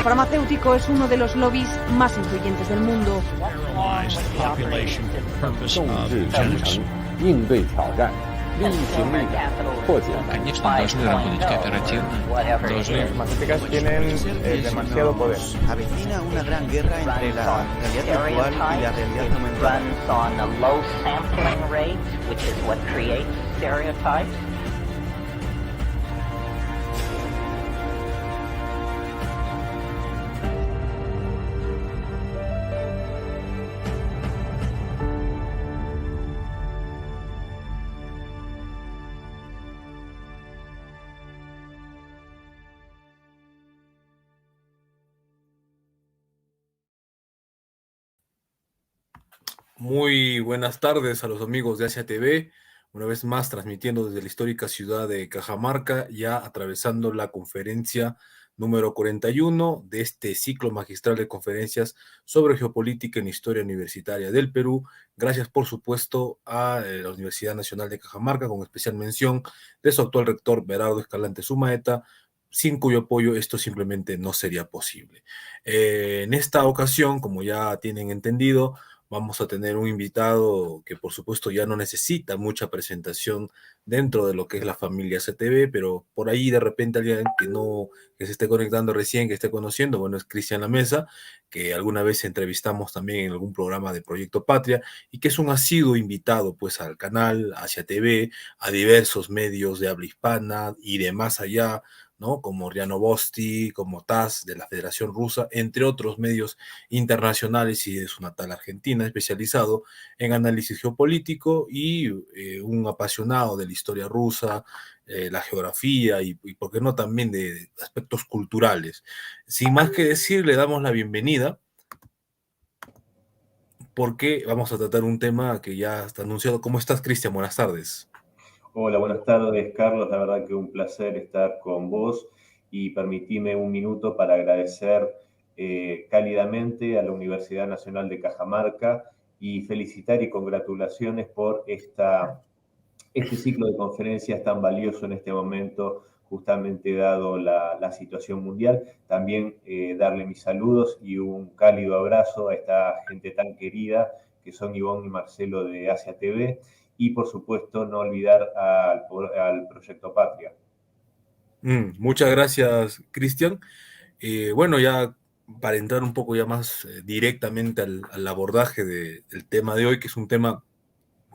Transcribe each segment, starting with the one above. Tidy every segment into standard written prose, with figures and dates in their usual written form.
sector farmacéutico es uno de los lobbies más influyentes del mundo. 应对挑战，利益行力量，破解。 Конечно, должны работать кооперативно, должны... tienen demasiado poder. Avecina una gran guerra entre la realidad virtual y la realidad aumentada. Muy buenas tardes a los amigos de Asia TV, una vez más transmitiendo desde la histórica ciudad de Cajamarca, ya atravesando la conferencia número 41 de este ciclo magistral de conferencias sobre geopolítica en historia universitaria del Perú. Gracias, por supuesto, a la Universidad Nacional de Cajamarca, con especial mención de su actual rector, Berardo Escalante Sumaeta, sin cuyo apoyo esto simplemente no sería posible. En esta ocasión, como ya tienen entendido, vamos a tener un invitado que por supuesto ya no necesita mucha presentación dentro de lo que es la familia CTV, pero por ahí de repente alguien que se esté conectando recién, que esté conociendo, bueno, es Cristian Lamesa, que alguna vez entrevistamos también en algún programa de Proyecto Patria, y que es un asiduo invitado pues al canal, Asia TV, a diversos medios de habla hispana y de más allá, ¿no? Como RIA Novosti, como TASS de la Federación Rusa, entre otros medios internacionales y de su natal Argentina, especializado en análisis geopolítico y un apasionado de la historia rusa, la geografía y, por qué no, también de aspectos culturales. Sin más que decir, le damos la bienvenida porque vamos a tratar un tema que ya está anunciado. ¿Cómo estás, Cristian? Buenas tardes. Hola, buenas tardes, Carlos. La verdad que un placer estar con vos y permitime un minuto para agradecer cálidamente a la Universidad Nacional de Cajamarca y felicitar y congratulaciones por este ciclo de conferencias tan valioso en este momento, justamente dado la situación mundial. También darle mis saludos y un cálido abrazo a esta gente tan querida que son Ivonne y Marcelo de Asia TV. Y, por supuesto, no olvidar al Proyecto Patria. Muchas gracias, Cristian. Bueno, ya para entrar un poco ya más directamente al abordaje del tema de hoy, que es un tema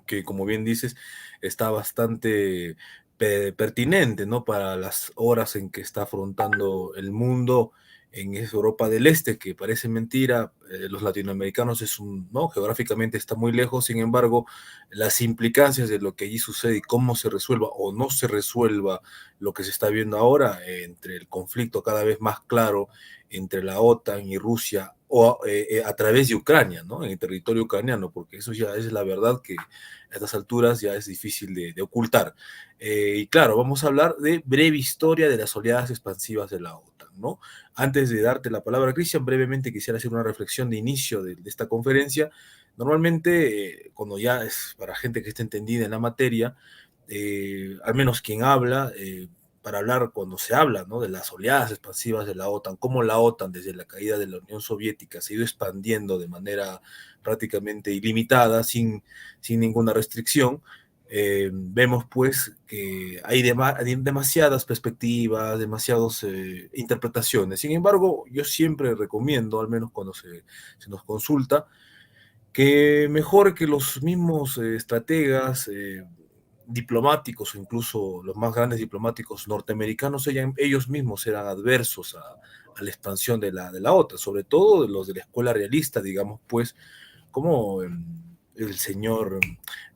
que, como bien dices, está bastante pertinente, ¿no? Para las horas en que está afrontando el mundo en esa Europa del Este, que parece mentira, los latinoamericanos ¿no? Geográficamente está muy lejos, sin embargo, las implicancias de lo que allí sucede y cómo se resuelva o no se resuelva lo que se está viendo ahora, entre el conflicto cada vez más claro entre la OTAN y Rusia, o a través de Ucrania, ¿no? En el territorio ucraniano, porque eso ya es la verdad que a estas alturas ya es difícil de ocultar. Y claro, vamos a hablar de breve historia de las oleadas expansivas de la OTAN, ¿no? Antes de darte la palabra, Cristian, brevemente quisiera hacer una reflexión de inicio de esta conferencia. Normalmente, cuando ya es para gente que está entendida en la materia, al menos quien habla, para hablar cuando se habla, ¿no? De las oleadas expansivas de la OTAN, cómo la OTAN desde la caída de la Unión Soviética se ha ido expandiendo de manera prácticamente ilimitada, sin ninguna restricción. Vemos pues que hay demasiadas perspectivas, demasiadas interpretaciones. Sin embargo, yo siempre recomiendo, al menos cuando se nos consulta, que mejor que los mismos estrategas, diplomáticos o incluso los más grandes diplomáticos norteamericanos, ellos mismos eran adversos a la expansión de la OTAN, sobre todo de los de la escuela realista, digamos, pues, como el señor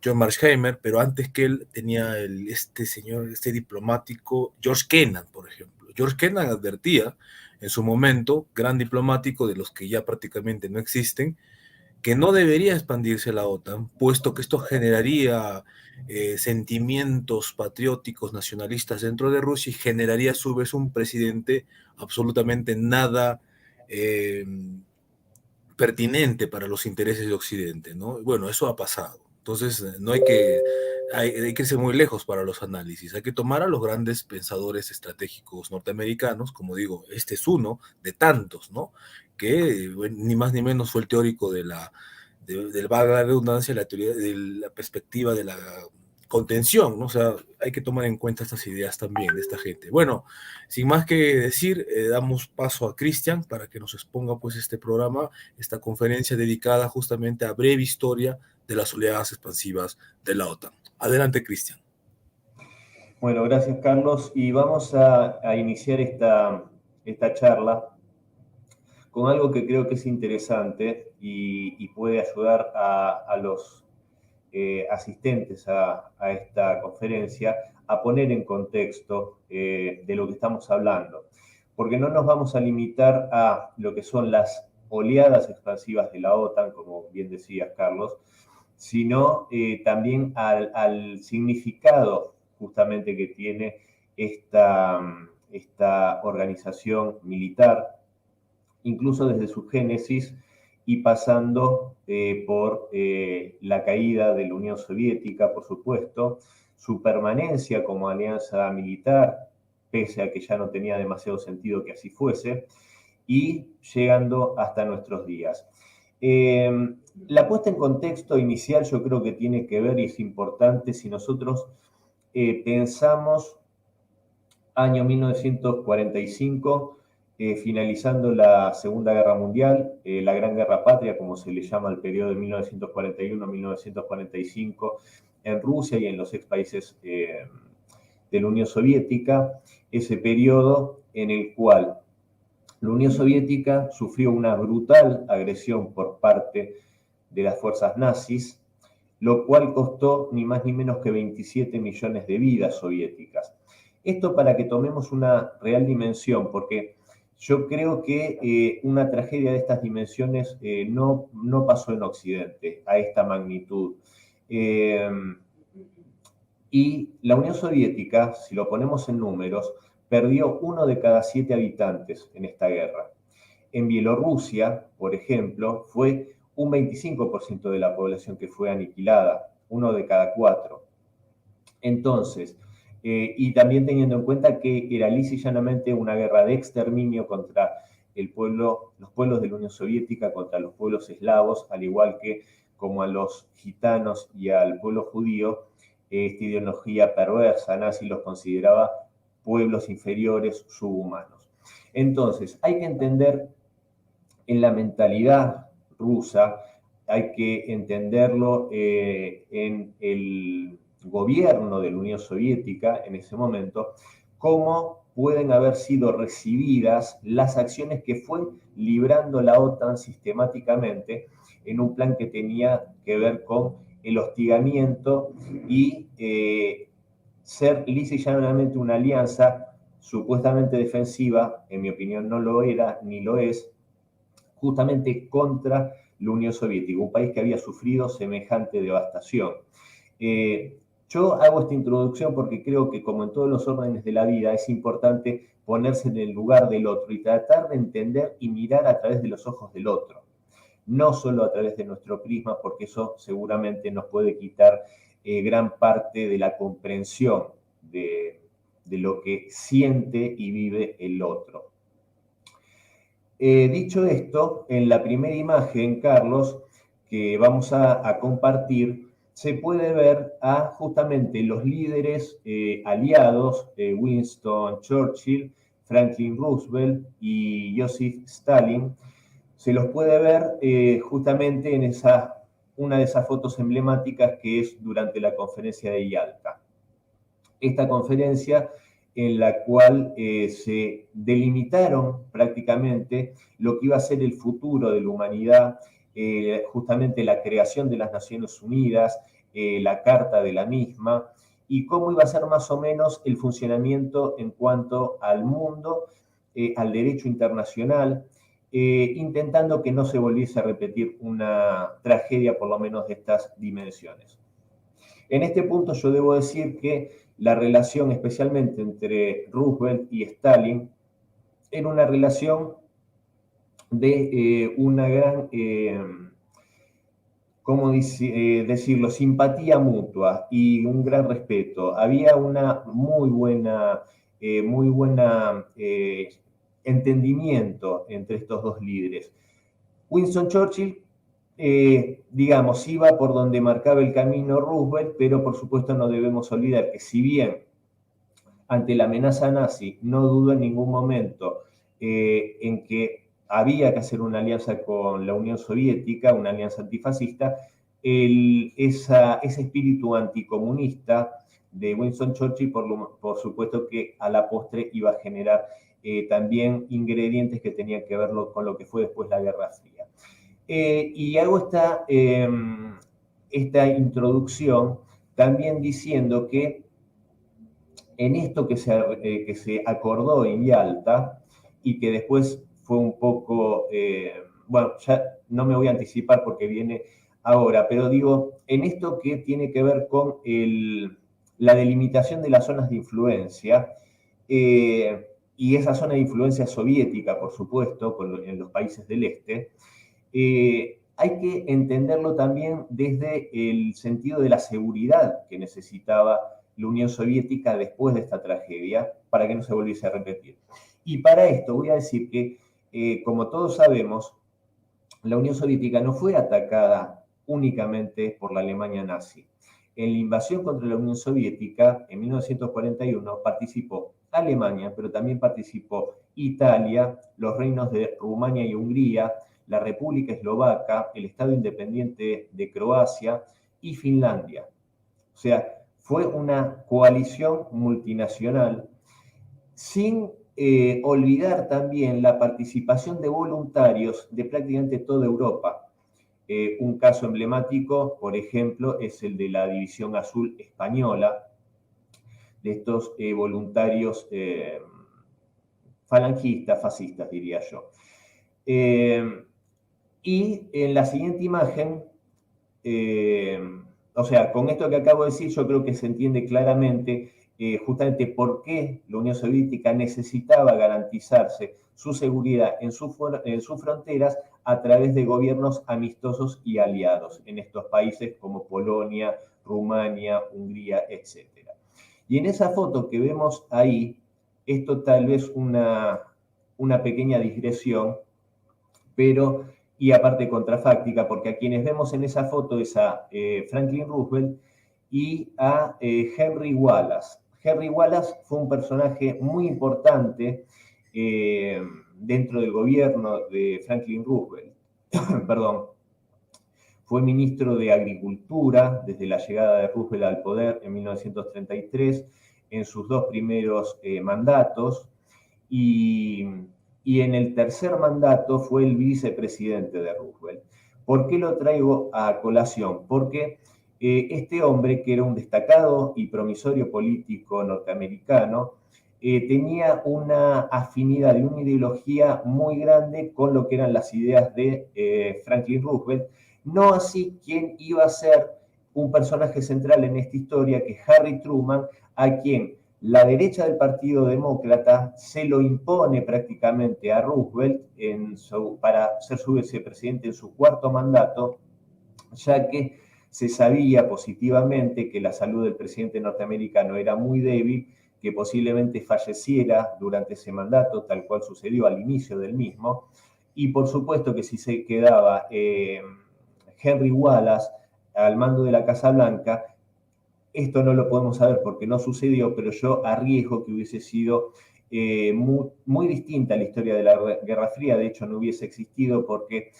John Marsheimer, pero antes que él tenía este diplomático, George Kennan, por ejemplo. George Kennan advertía en su momento, gran diplomático de los que ya prácticamente no existen, que no debería expandirse la OTAN, puesto que esto generaría sentimientos patrióticos nacionalistas dentro de Rusia y generaría a su vez un presidente absolutamente nada pertinente para los intereses de Occidente, ¿no? Bueno, eso ha pasado. Entonces, no hay que irse muy lejos para los análisis. Hay que tomar a los grandes pensadores estratégicos norteamericanos, como digo, este es uno de tantos, ¿no? Que ni más ni menos fue el teórico valga la redundancia, la teoría de la perspectiva de la contención, ¿no? O sea, hay que tomar en cuenta estas ideas también de esta gente. Bueno, sin más que decir, damos paso a Cristian para que nos exponga pues este programa, esta conferencia dedicada justamente a breve historia de las oleadas expansivas de la OTAN. Adelante, Cristian. Bueno, gracias, Carlos. Y vamos a iniciar esta charla con algo que creo que es interesante y puede ayudar a los asistentes a esta conferencia a poner en contexto de lo que estamos hablando. Porque no nos vamos a limitar a lo que son las oleadas expansivas de la OTAN, como bien decías, Carlos, sino también al significado justamente que tiene esta organización militar, incluso desde su génesis y pasando por la caída de la Unión Soviética, por supuesto, su permanencia como alianza militar, pese a que ya no tenía demasiado sentido que así fuese, y llegando hasta nuestros días. La puesta en contexto inicial yo creo que tiene que ver y es importante si nosotros pensamos año 1945, finalizando la Segunda Guerra Mundial, la Gran Guerra Patria, como se le llama al periodo de 1941-1945 en Rusia y en los ex países de la Unión Soviética, ese periodo en el cual la Unión Soviética sufrió una brutal agresión por parte de las fuerzas nazis, lo cual costó ni más ni menos que 27 millones de vidas soviéticas. Esto para que tomemos una real dimensión, porque yo creo que una tragedia de estas dimensiones no pasó en Occidente a esta magnitud. Y la Unión Soviética, si lo ponemos en números, perdió 1 de cada 7 habitantes en esta guerra. En Bielorrusia, por ejemplo, fue un 25% de la población que fue aniquilada, 1 de cada 4. Entonces, y también teniendo en cuenta que era lisa y llanamente una guerra de exterminio contra los pueblos de la Unión Soviética, contra los pueblos eslavos, al igual que como a los gitanos y al pueblo judío, esta ideología perversa nazi los consideraba pueblos inferiores, subhumanos. Entonces, hay que entender en la mentalidad rusa, hay que entenderlo en el gobierno de la Unión Soviética en ese momento, cómo pueden haber sido recibidas las acciones que fue librando la OTAN sistemáticamente en un plan que tenía que ver con el hostigamiento y ser lisa y llanamente una alianza supuestamente defensiva, en mi opinión no lo era ni lo es, justamente contra la Unión Soviética, un país que había sufrido semejante devastación. Yo hago esta introducción porque creo que, como en todos los órdenes de la vida, es importante ponerse en el lugar del otro y tratar de entender y mirar a través de los ojos del otro, no solo a través de nuestro prisma, porque eso seguramente nos puede quitar gran parte de la comprensión de lo que siente y vive el otro. Dicho esto, en la primera imagen, Carlos, que vamos a compartir, se puede ver a justamente los líderes aliados, Winston Churchill, Franklin Roosevelt y Joseph Stalin. Se los puede ver justamente en una de esas fotos emblemáticas que es durante la conferencia de Yalta. Esta conferencia en la cual se delimitaron prácticamente lo que iba a ser el futuro de la humanidad, justamente la creación de las Naciones Unidas, la carta de la misma, y cómo iba a ser más o menos el funcionamiento en cuanto al mundo, al derecho internacional, intentando que no se volviese a repetir una tragedia por lo menos de estas dimensiones. En este punto yo debo decir que la relación especialmente entre Roosevelt y Stalin era una relación de una gran ¿cómo decirlo? Simpatía mutua y un gran respeto. Había una muy buena entendimiento entre estos dos líderes. Winston Churchill, digamos, iba por donde marcaba el camino Roosevelt, pero por supuesto no debemos olvidar que si bien ante la amenaza nazi no dudó en ningún momento en que había que hacer una alianza con la Unión Soviética, una alianza antifascista, ese espíritu anticomunista de Winston Churchill, por supuesto que a la postre iba a generar también ingredientes que tenían que ver con lo que fue después la Guerra Fría. Y hago esta introducción también diciendo que en esto que se acordó en Yalta y que después fue un poco, bueno, ya no me voy a anticipar porque viene ahora, pero digo, en esto que tiene que ver con la delimitación de las zonas de influencia, y esa zona de influencia soviética, por supuesto, en los países del este, hay que entenderlo también desde el sentido de la seguridad que necesitaba la Unión Soviética después de esta tragedia para que no se volviese a repetir. Y para esto voy a decir que, como todos sabemos, la Unión Soviética no fue atacada únicamente por la Alemania nazi. En la invasión contra la Unión Soviética, en 1941, participó Alemania, pero también participó Italia, los reinos de Rumania y Hungría, la República Eslovaca, el Estado Independiente de Croacia y Finlandia. O sea, fue una coalición multinacional sin olvidar también la participación de voluntarios de prácticamente toda Europa. Un caso emblemático, por ejemplo, es el de la División Azul Española, de estos voluntarios falangistas, fascistas, diría yo. Y en la siguiente imagen, o sea, con esto que acabo de decir, yo creo que se entiende claramente justamente por qué la Unión Soviética necesitaba garantizarse su seguridad en sus fronteras a través de gobiernos amistosos y aliados en estos países como Polonia, Rumania, Hungría, etc. Y en esa foto que vemos ahí, esto tal vez una pequeña digresión, pero, y aparte contrafáctica, porque a quienes vemos en esa foto es a Franklin Roosevelt y a Henry Wallace. Henry Wallace fue un personaje muy importante dentro del gobierno de Franklin Roosevelt. Perdón. Fue ministro de Agricultura desde la llegada de Roosevelt al poder en 1933, en sus dos primeros mandatos, y en el tercer mandato fue el vicepresidente de Roosevelt. ¿Por qué lo traigo a colación? Porque este hombre, que era un destacado y promisorio político norteamericano, tenía una afinidad y una ideología muy grande con lo que eran las ideas de Franklin Roosevelt, no así quien iba a ser un personaje central en esta historia, que es Harry Truman, a quien la derecha del Partido Demócrata se lo impone prácticamente a Roosevelt para ser su vicepresidente en su cuarto mandato, ya que se sabía positivamente que la salud del presidente norteamericano era muy débil, que posiblemente falleciera durante ese mandato, tal cual sucedió al inicio del mismo, y por supuesto que si se quedaba Henry Wallace al mando de la Casa Blanca, esto no lo podemos saber porque no sucedió, pero yo arriesgo que hubiese sido muy distinta la historia de la Guerra Fría. De hecho, no hubiese existido porque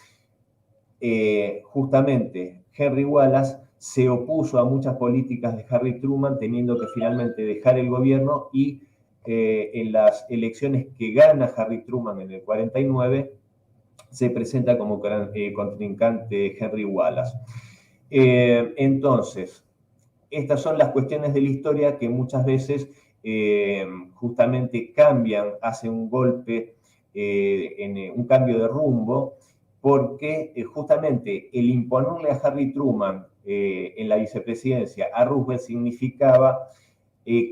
justamente Henry Wallace se opuso a muchas políticas de Harry Truman, teniendo que finalmente dejar el gobierno, y en las elecciones que gana Harry Truman en el 49, se presenta como contrincante Henry Wallace. Entonces, estas son las cuestiones de la historia que muchas veces justamente cambian, hacen un golpe, un cambio de rumbo, porque justamente el imponerle a Harry Truman en la vicepresidencia a Roosevelt significaba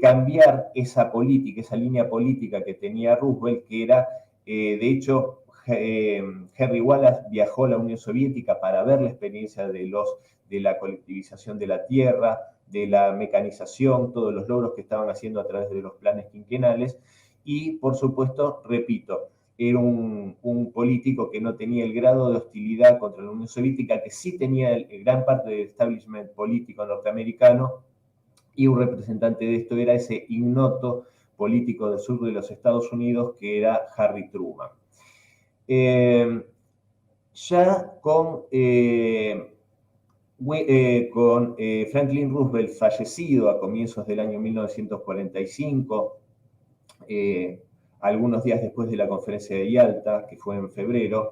cambiar esa política, esa línea política que tenía Roosevelt, que era, de hecho, Henry Wallace viajó a la Unión Soviética para ver la experiencia de la colectivización de la tierra, de la mecanización, todos los logros que estaban haciendo a través de los planes quinquenales. Y, por supuesto, repito, era un político que no tenía el grado de hostilidad contra la Unión Soviética, que sí tenía gran parte del establishment político norteamericano, y un representante de esto era ese ignoto político del sur de los Estados Unidos, que era Harry Truman. Ya con Franklin Roosevelt fallecido a comienzos del año 1945, algunos días después de la conferencia de Yalta, que fue en febrero,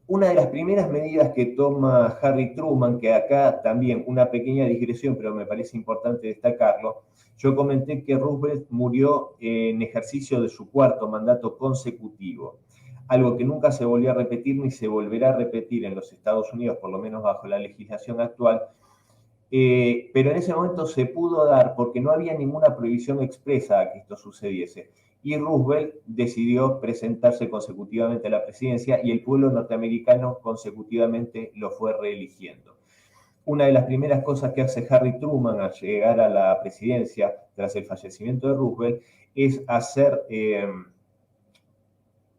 una de las primeras medidas que toma Harry Truman, que acá también una pequeña digresión, pero me parece importante destacarlo, yo comenté que Roosevelt murió en ejercicio de su cuarto mandato consecutivo, algo que nunca se volvió a repetir ni se volverá a repetir en los Estados Unidos, por lo menos bajo la legislación actual, pero en ese momento se pudo dar porque no había ninguna prohibición expresa a que esto sucediese. Y Roosevelt decidió presentarse consecutivamente a la presidencia y el pueblo norteamericano consecutivamente lo fue reeligiendo. Una de las primeras cosas que hace Harry Truman al llegar a la presidencia tras el fallecimiento de Roosevelt es hacer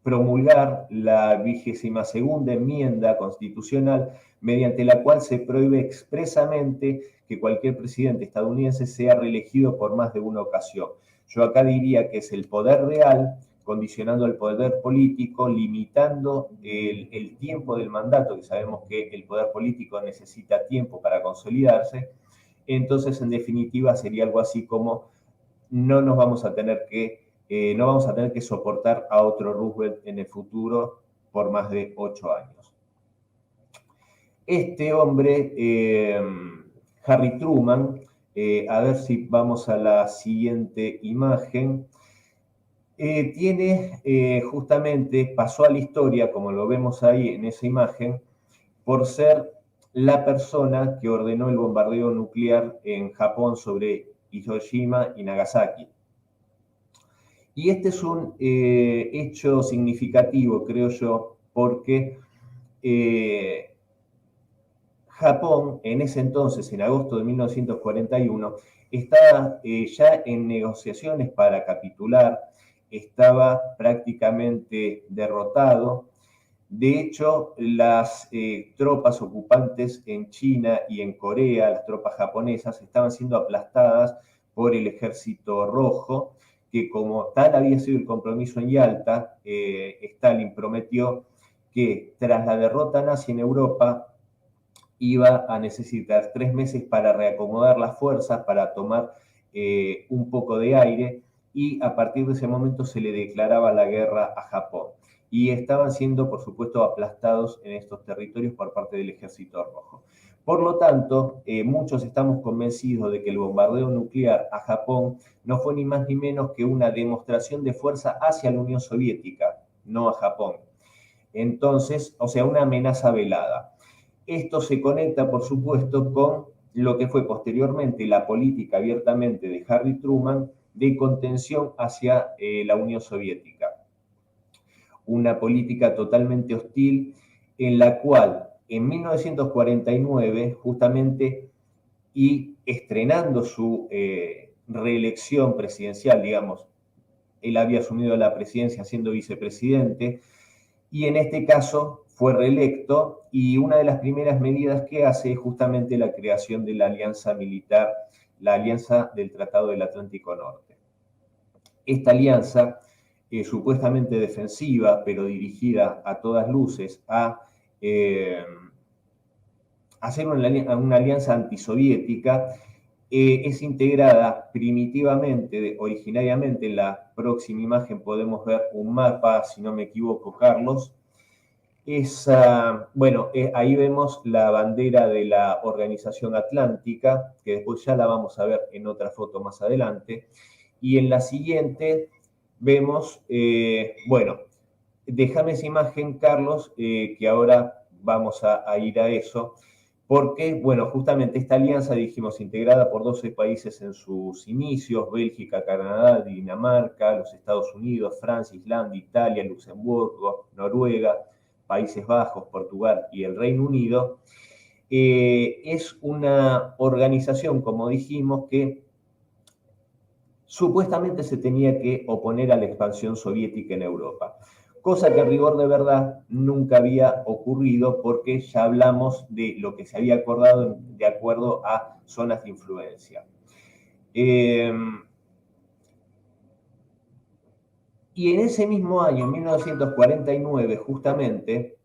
promulgar la 22ª enmienda constitucional, mediante la cual se prohíbe expresamente que cualquier presidente estadounidense sea reelegido por más de una ocasión. Yo acá diría que es el poder real, condicionando el poder político, limitando el tiempo del mandato, que sabemos que el poder político necesita tiempo para consolidarse. Entonces, en definitiva, sería algo así como no vamos a tener que soportar a otro Roosevelt en el futuro por más de 8 años. Este hombre, Harry Truman, a ver si vamos a la siguiente imagen, justamente pasó a la historia, como lo vemos ahí en esa imagen, por ser la persona que ordenó el bombardeo nuclear en Japón sobre Hiroshima y Nagasaki. Y este es un hecho significativo, creo yo, porque Japón, en ese entonces, en agosto de 1941, estaba ya en negociaciones para capitular, estaba prácticamente derrotado. De hecho, las tropas ocupantes en China y en Corea, las tropas japonesas, estaban siendo aplastadas por el Ejército Rojo, que como tal había sido el compromiso en Yalta, Stalin prometió que tras la derrota nazi en Europa iba a necesitar 3 meses para reacomodar las fuerzas, para tomar un poco de aire, y a partir de ese momento se le declaraba la guerra a Japón. Y estaban siendo, por supuesto, aplastados en estos territorios por parte del Ejército Rojo. Por lo tanto, muchos estamos convencidos de que el bombardeo nuclear a Japón no fue ni más ni menos que una demostración de fuerza hacia la Unión Soviética, no a Japón. Entonces, o sea, una amenaza velada. Esto se conecta, por supuesto, con lo que fue posteriormente la política abiertamente de Harry Truman de contención hacia la Unión Soviética. Una política totalmente hostil en la cual en 1949, justamente, y estrenando su reelección presidencial, digamos, él había asumido la presidencia siendo vicepresidente, y en este caso fue reelecto, y una de las primeras medidas que hace es justamente la creación de la alianza militar, la alianza del Tratado del Atlántico Norte. Esta alianza, supuestamente defensiva, pero dirigida a todas luces a hacer una alianza antisoviética, es integrada primitivamente, originariamente. En la próxima imagen podemos ver un mapa, si no me equivoco, Carlos. Ahí vemos la bandera de la Organización Atlántica, que después ya la vamos a ver en otra foto más adelante. Y en la siguiente vemos, déjame esa imagen, Carlos, que ahora vamos a ir a eso. porque, bueno, justamente esta alianza, dijimos, integrada por 12 países en sus inicios: Bélgica, Canadá, Dinamarca, los Estados Unidos, Francia, Islandia, Italia, Luxemburgo, Noruega, Países Bajos, Portugal y el Reino Unido. Es una organización, como dijimos, que supuestamente se tenía que oponer a la expansión soviética en Europa, cosa que en rigor de verdad nunca había ocurrido, porque ya hablamos de lo que se había acordado de acuerdo a zonas de influencia. Y en ese mismo año, en 1949, justamente,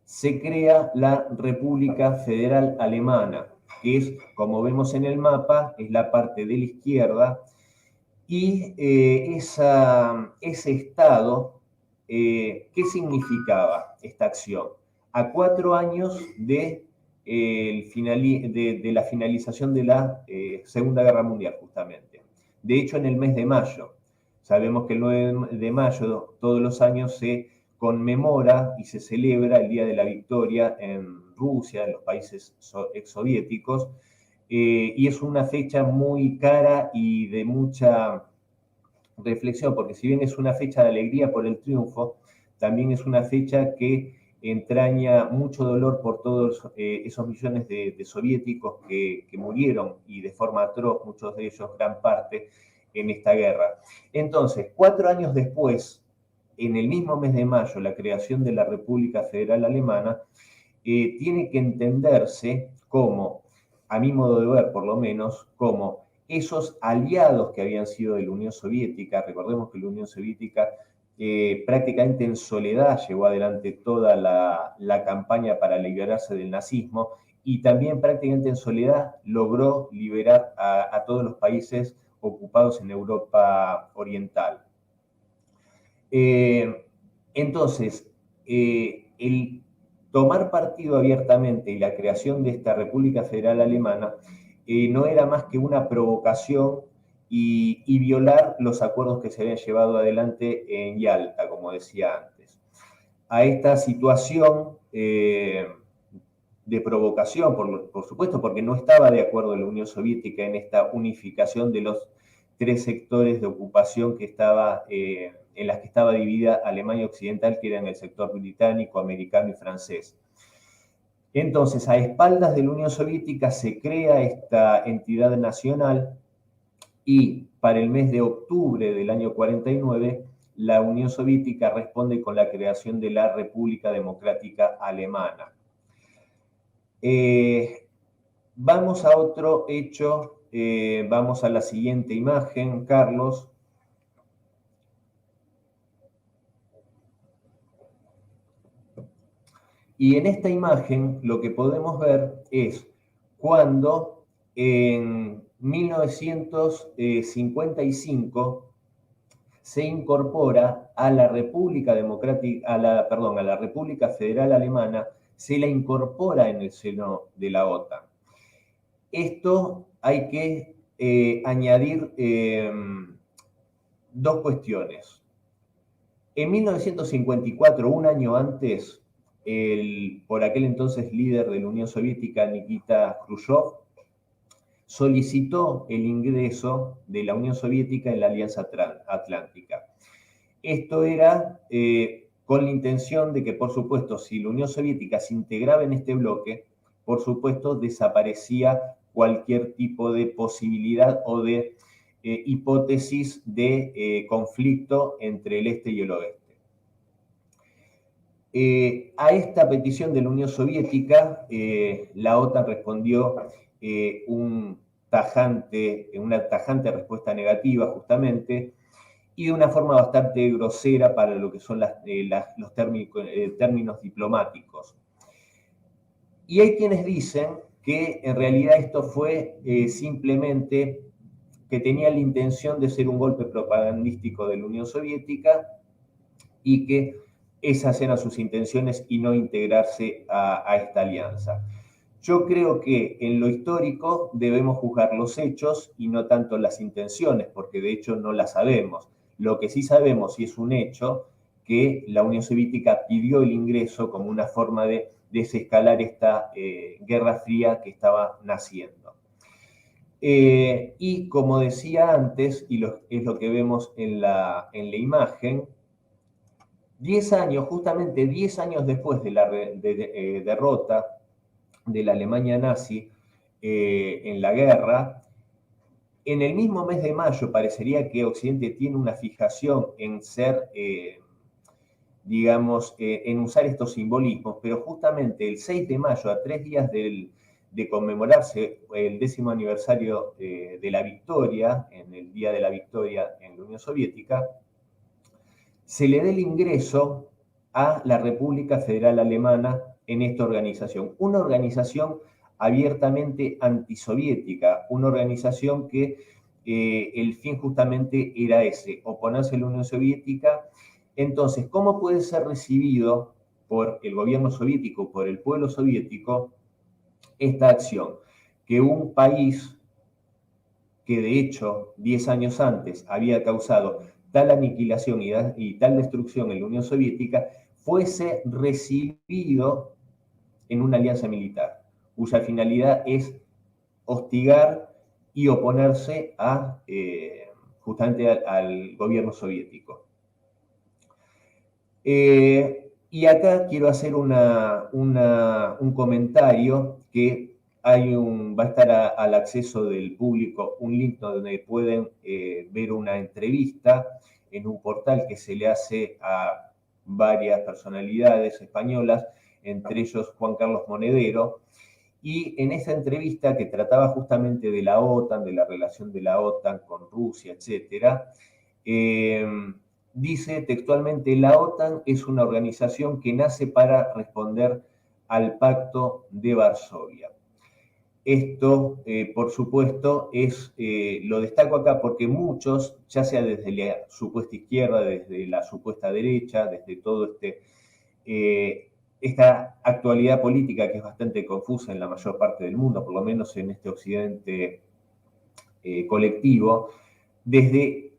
se crea la República Federal Alemana, que es, como vemos en el mapa, es la parte de la izquierda, y ese Estado, ¿qué significaba esta acción? A 4 años de la finalización de la Segunda Guerra Mundial, justamente. De hecho, en el mes de mayo, sabemos que el 9 de mayo todos los años se conmemora y se celebra el Día de la Victoria en Rusia, en los países exsoviéticos, y es una fecha muy cara y de mucha reflexión, porque si bien es una fecha de alegría por el triunfo, también es una fecha que entraña mucho dolor por todos esos millones de soviéticos que murieron, y de forma atroz, muchos de ellos, gran parte, en esta guerra. Entonces, 4 años después, en el mismo mes de mayo, la creación de la República Federal Alemana tiene que entenderse como, a mi modo de ver por lo menos, como esos aliados que habían sido de la Unión Soviética. Recordemos que la Unión Soviética prácticamente en soledad llevó adelante toda la campaña para liberarse del nazismo, y también prácticamente en soledad logró liberar a todos los países ocupados en Europa Oriental. Entonces, el tomar partido abiertamente y la creación de esta República Federal Alemana no era más que una provocación y violar los acuerdos que se habían llevado adelante en Yalta, como decía antes. A esta situación de provocación, por supuesto, porque no estaba de acuerdo la Unión Soviética en esta unificación de los 3 sectores de ocupación que en las que estaba dividida Alemania Occidental, que eran el sector británico, americano y francés. Entonces, a espaldas de la Unión Soviética se crea esta entidad nacional, y para el mes de octubre del año 49, la Unión Soviética responde con la creación de la República Democrática Alemana. Vamos a otro hecho, vamos a la siguiente imagen, Carlos. Y en esta imagen lo que podemos ver es cuando en 1955 se incorpora a la República Democrática, a la República Federal Alemana, se la incorpora en el seno de la OTAN. Esto hay que añadir 2 cuestiones. En 1954, un año antes, por aquel entonces líder de la Unión Soviética, Nikita Khrushchev, solicitó el ingreso de la Unión Soviética en la Alianza Atlántica. Esto era con la intención de que, por supuesto, si la Unión Soviética se integraba en este bloque, por supuesto, desaparecía cualquier tipo de posibilidad o de hipótesis de conflicto entre el este y el oeste. A esta petición de la Unión Soviética, la OTAN respondió una tajante respuesta negativa, justamente, y de una forma bastante grosera para lo que son los términos diplomáticos. Y hay quienes dicen que en realidad esto fue simplemente que tenía la intención de ser un golpe propagandístico de la Unión Soviética, y que esas eran sus intenciones y no integrarse a esta alianza. Yo creo que en lo histórico debemos juzgar los hechos y no tanto las intenciones, porque de hecho no las sabemos. Lo que sí sabemos, y es un hecho, que la Unión Soviética pidió el ingreso como una forma de desescalar esta Guerra Fría que estaba naciendo. Y como decía antes, y es lo que vemos en la imagen, 10 años, justamente 10 años después de la derrota de la Alemania nazi en la guerra, en el mismo mes de mayo parecería que Occidente tiene una fijación en ser, digamos, en usar estos simbolismos, pero justamente el 6 de mayo, a 3 días de conmemorarse el 10º aniversario de la victoria, en el Día de la Victoria en la Unión Soviética, se le dé el ingreso a la República Federal Alemana en esta organización. Una organización abiertamente antisoviética, una organización que el fin justamente era ese, oponerse a la Unión Soviética. Entonces, ¿cómo puede ser recibido por el gobierno soviético, por el pueblo soviético, esta acción? Que un país que de hecho 10 años antes había causado tal aniquilación y tal destrucción en la Unión Soviética, fuese recibido en una alianza militar, cuya finalidad es hostigar y oponerse justamente al gobierno soviético. Y acá quiero hacer un comentario que va a estar al acceso del público un link donde pueden ver una entrevista en un portal que se le hace a varias personalidades españolas, entre ellos Juan Carlos Monedero, y en esa entrevista que trataba justamente de la OTAN, de la relación de la OTAN con Rusia, etc., dice textualmente: la OTAN es una organización que nace para responder al Pacto de Varsovia. Esto, por supuesto, lo destaco acá porque muchos, ya sea desde la supuesta izquierda, desde la supuesta derecha, desde todo esta actualidad política que es bastante confusa en la mayor parte del mundo, por lo menos en este occidente colectivo, desde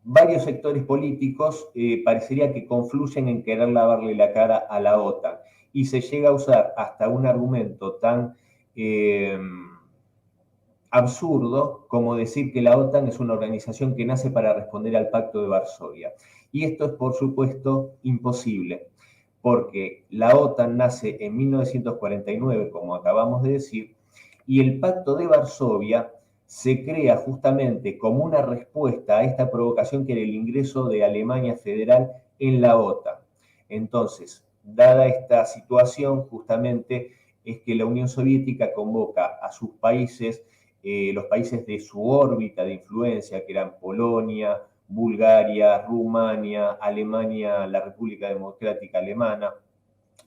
varios sectores políticos parecería que confluyen en querer lavarle la cara a la OTAN, y se llega a usar hasta un argumento tan absurdo como decir que la OTAN es una organización que nace para responder al Pacto de Varsovia. Y esto es, por supuesto, imposible, porque la OTAN nace en 1949, como acabamos de decir, y el Pacto de Varsovia se crea justamente como una respuesta a esta provocación que era el ingreso de Alemania Federal en la OTAN. Entonces, dada esta situación, justamente es que la Unión Soviética convoca a sus países, los países de su órbita de influencia, que eran Polonia, Bulgaria, Rumania, Alemania, la República Democrática Alemana,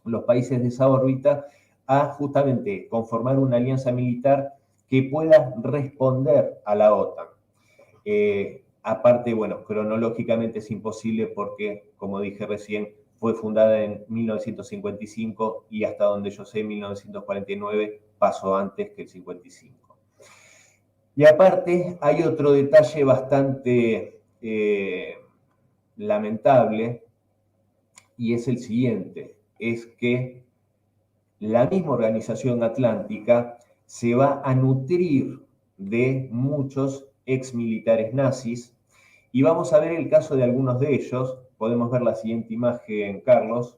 los países de esa órbita, a justamente conformar una alianza militar que pueda responder a la OTAN. Aparte, bueno, cronológicamente es imposible porque, como dije recién, fue fundada en 1955 y hasta donde yo sé, 1949 pasó antes que el 55. Y aparte, hay otro detalle bastante lamentable, y es el siguiente: es que la misma Organización Atlántica se va a nutrir de muchos exmilitares nazis, y vamos a ver el caso de algunos de ellos. Podemos ver la siguiente imagen, Carlos.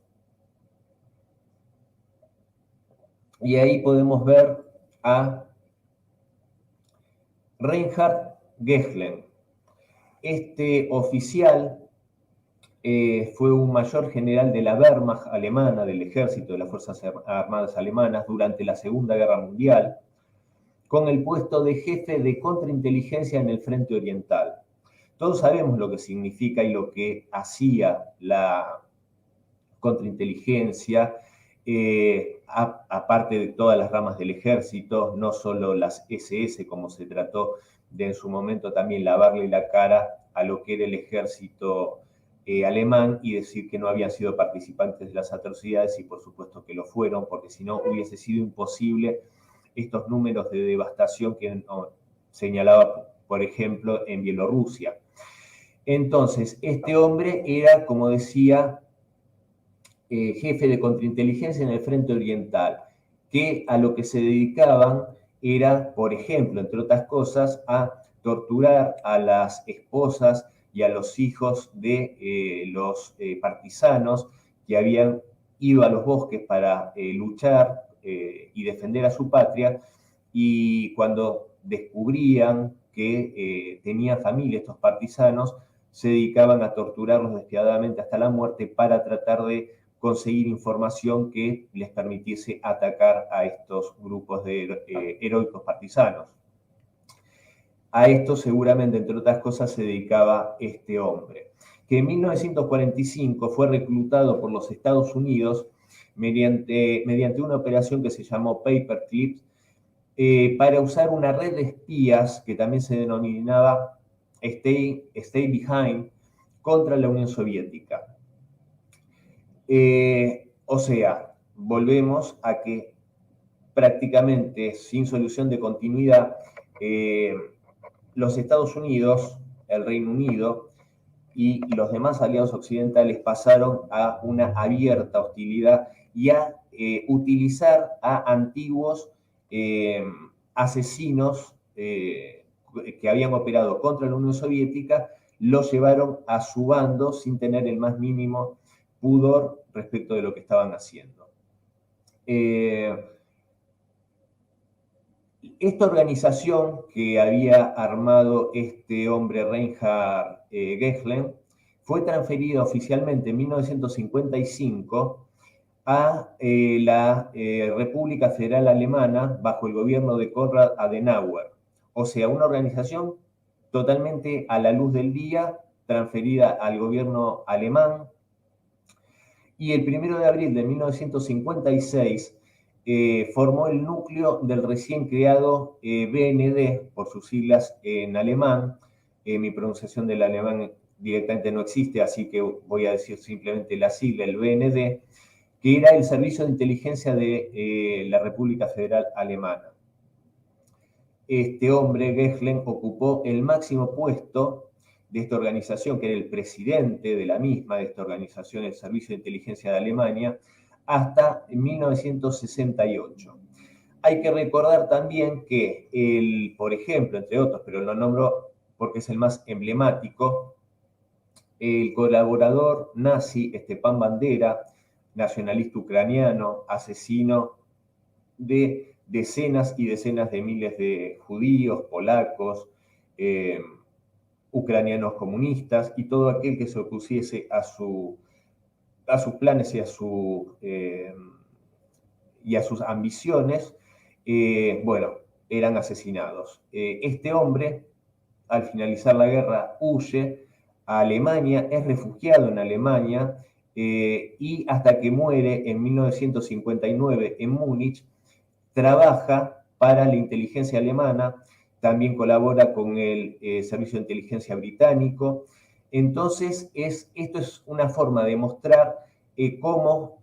Y ahí podemos ver a Reinhard Gehlen. Este oficial fue un mayor general de la Wehrmacht alemana, del ejército de las Fuerzas Armadas alemanas, durante la Segunda Guerra Mundial, con el puesto de jefe de contrainteligencia en el Frente Oriental. Todos sabemos lo que significa y lo que hacía la contrainteligencia, aparte de todas las ramas del ejército, no solo las SS, como se trató de en su momento también lavarle la cara a lo que era el ejército alemán y decir que no habían sido participantes de las atrocidades, y por supuesto que lo fueron, porque si no hubiese sido imposible estos números de devastación que señalaba, por ejemplo, en Bielorrusia. Entonces, este hombre era, como decía, jefe de contrainteligencia en el Frente Oriental, que a lo que se dedicaban era, por ejemplo, entre otras cosas, a torturar a las esposas y a los hijos de los partisanos que habían ido a los bosques para luchar y defender a su patria, y cuando descubrían que tenían familia estos partisanos, se dedicaban a torturarlos despiadadamente hasta la muerte para tratar de conseguir información que les permitiese atacar a estos grupos de heroicos partisanos. A esto seguramente, entre otras cosas, se dedicaba este hombre, que en 1945 fue reclutado por los Estados Unidos mediante una operación que se llamó Paperclip, para usar una red de espías que también se denominaba Stay Behind contra la Unión Soviética. O sea, volvemos a que prácticamente sin solución de continuidad, los Estados Unidos, el Reino Unido y los demás aliados occidentales pasaron a una abierta hostilidad y a utilizar a antiguos asesinos que habían operado contra la Unión Soviética, los llevaron a su bando sin tener el más mínimo pudor respecto de lo que estaban haciendo. Esta organización que había armado este hombre Reinhard Gehlen fue transferida oficialmente en 1955 a la República Federal Alemana bajo el gobierno de Konrad Adenauer. O sea, una organización totalmente a la luz del día, transferida al gobierno alemán. Y el 1 de abril de 1956 formó el núcleo del recién creado BND, por sus siglas en alemán. Mi pronunciación del alemán directamente no existe, así que voy a decir simplemente la sigla, el BND, que era el Servicio de Inteligencia de la República Federal Alemana. Este hombre, Gehlen, ocupó el máximo puesto de esta organización, que era el presidente de la misma, de esta organización, el Servicio de Inteligencia de Alemania, hasta 1968. Hay que recordar también que por ejemplo, entre otros, pero lo nombro porque es el más emblemático, el colaborador nazi Stepan Bandera, nacionalista ucraniano, asesino de decenas y decenas de miles de judíos, polacos, ucranianos comunistas y todo aquel que se opusiese a sus planes y a sus ambiciones, bueno, eran asesinados. Este hombre, al finalizar la guerra, huye a Alemania, es refugiado en Alemania, y hasta que muere en 1959 en Múnich, trabaja para la inteligencia alemana, también colabora con el Servicio de Inteligencia británico. Entonces, esto es una forma de mostrar cómo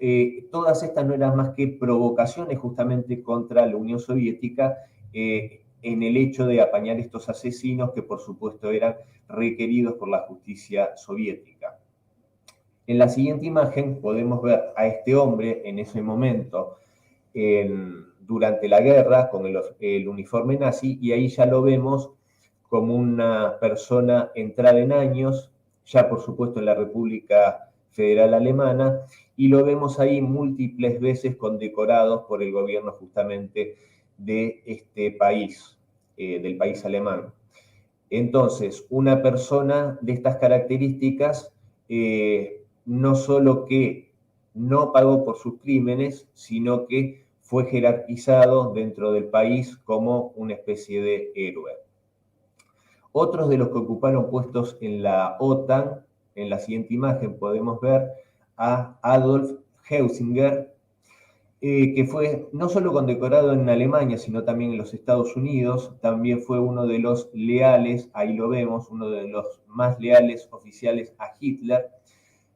todas estas no eran más que provocaciones justamente contra la Unión Soviética en el hecho de apañar estos asesinos que, por supuesto, eran requeridos por la justicia soviética. En la siguiente imagen podemos ver a este hombre en ese momento durante la guerra con el uniforme nazi, y ahí ya lo vemos como una persona entrada en años, ya por supuesto en la República Federal Alemana, y lo vemos ahí múltiples veces condecorados por el gobierno justamente de este país, del país alemán. Entonces, una persona de estas características no solo que no pagó por sus crímenes, sino que fue jerarquizado dentro del país como una especie de héroe. Otros de los que ocuparon puestos en la OTAN, en la siguiente imagen podemos ver a Adolf Heusinger, que fue no solo condecorado en Alemania, sino también en los Estados Unidos. También fue uno de los leales, ahí lo vemos, uno de los más leales oficiales a Hitler,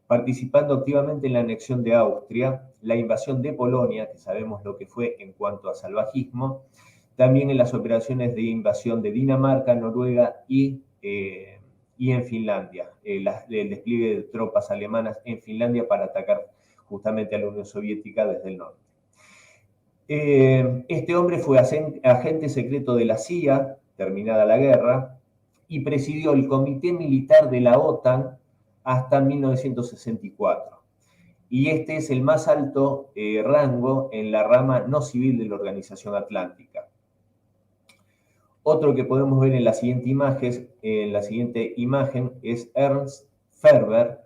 participando activamente en la anexión de Austria, la invasión de Polonia, que sabemos lo que fue en cuanto a salvajismo, también en las operaciones de invasión de Dinamarca, Noruega y en Finlandia, el despliegue de tropas alemanas en Finlandia para atacar justamente a la Unión Soviética desde el norte. Este hombre fue agente secreto de la CIA, terminada la guerra, y presidió el Comité Militar de la OTAN hasta 1964. Y este es el más alto rango en la rama no civil de la Organización Atlántica. Otro que podemos ver en la siguiente imagen es Ernst Ferber,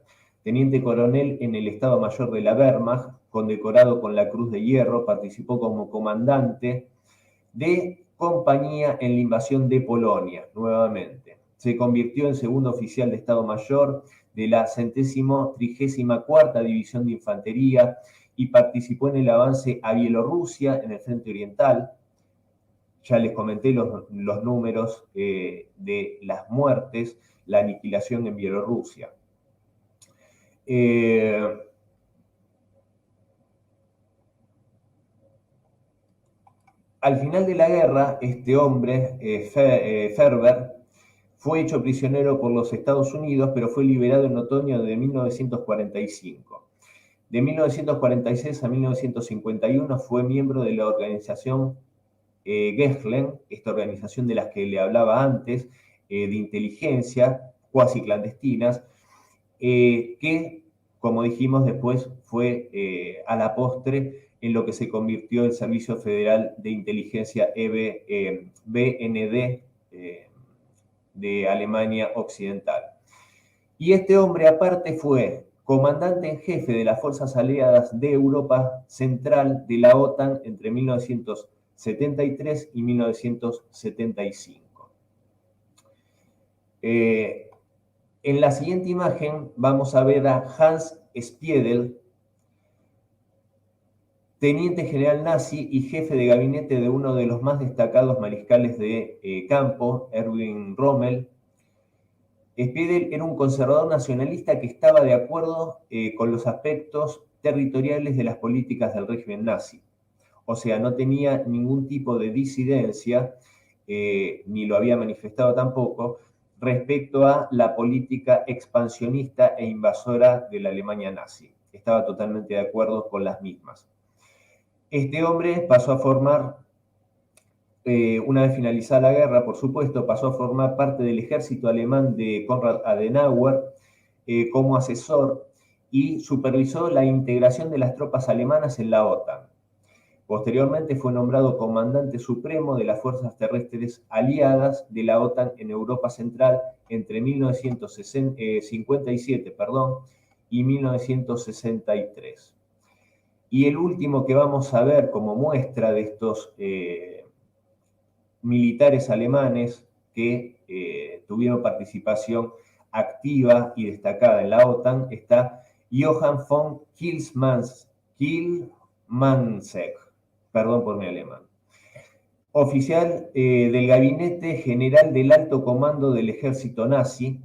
teniente coronel en el Estado Mayor de la Wehrmacht, condecorado con la Cruz de Hierro, participó como comandante de compañía en la invasión de Polonia, nuevamente. Se convirtió en segundo oficial de Estado Mayor de la 134ª División de Infantería y participó en el avance a Bielorrusia en el Frente Oriental. Ya les comenté los números de las muertes, la aniquilación en Bielorrusia. Al final de la guerra, este hombre, Ferber, fue hecho prisionero por los Estados Unidos, pero fue liberado en otoño de 1945. De 1946 a 1951 fue miembro de la organización Gehlen, esta organización de las que le hablaba antes, de inteligencia, cuasi clandestinas, que, como dijimos, después fue a la postre en lo que se convirtió el Servicio Federal de Inteligencia BND de Alemania Occidental. Y este hombre aparte fue comandante en jefe de las Fuerzas Aliadas de Europa Central de la OTAN entre 1973 y 1975. En la siguiente imagen vamos a ver a Hans Spiedel, teniente general nazi y jefe de gabinete de uno de los más destacados mariscales de campo, Erwin Rommel. Spiedel era un conservador nacionalista que estaba de acuerdo con los aspectos territoriales de las políticas del régimen nazi. O sea, no tenía ningún tipo de disidencia, ni lo había manifestado tampoco, respecto a la política expansionista e invasora de la Alemania nazi. Estaba totalmente de acuerdo con las mismas. Este hombre pasó a formar, una vez finalizada la guerra, por supuesto, pasó a formar parte del ejército alemán de Konrad Adenauer como asesor y supervisó la integración de las tropas alemanas en la OTAN. Posteriormente fue nombrado comandante supremo de las fuerzas terrestres aliadas de la OTAN en Europa Central entre 1957 y 1963. Y el último que vamos a ver como muestra de estos militares alemanes que tuvieron participación activa y destacada en la OTAN está Johann von Kielmansegg, perdón por mi alemán, oficial del Gabinete General del Alto Comando del Ejército Nazi,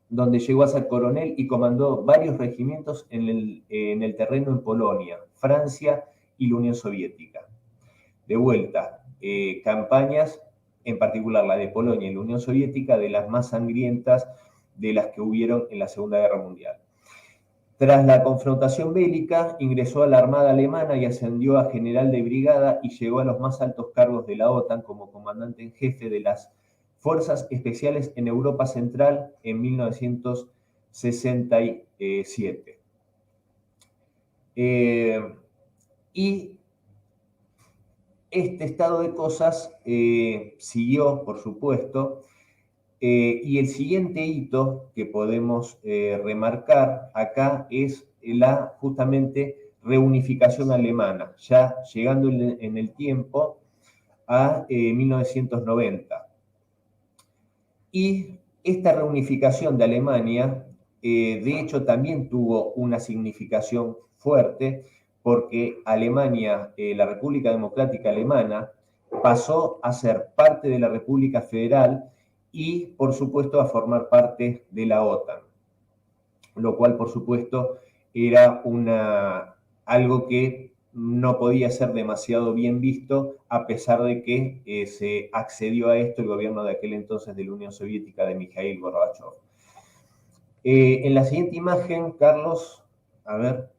donde llegó a ser coronel y comandó varios regimientos en el terreno en Polonia, Francia y la Unión Soviética. De vuelta, campañas, en particular la de Polonia y la Unión Soviética, de las más sangrientas de las que hubieron en la Segunda Guerra Mundial. Tras la confrontación bélica, ingresó a la Armada Alemana y ascendió a general de brigada y llegó a los más altos cargos de la OTAN como comandante en jefe de las Fuerzas Especiales en Europa Central en 1967. Y este estado de cosas siguió, por supuesto, y el siguiente hito que podemos remarcar acá es la justamente reunificación alemana, ya llegando en el tiempo a 1990. Y esta reunificación de Alemania, de hecho, también tuvo una significación fuerte porque Alemania, la República Democrática Alemana, pasó a ser parte de la República Federal y, por supuesto, a formar parte de la OTAN, lo cual, por supuesto, era algo que no podía ser demasiado bien visto, a pesar de que se accedió a esto el gobierno de aquel entonces de la Unión Soviética de Mikhail Gorbachev. En la siguiente imagen, Carlos, a ver,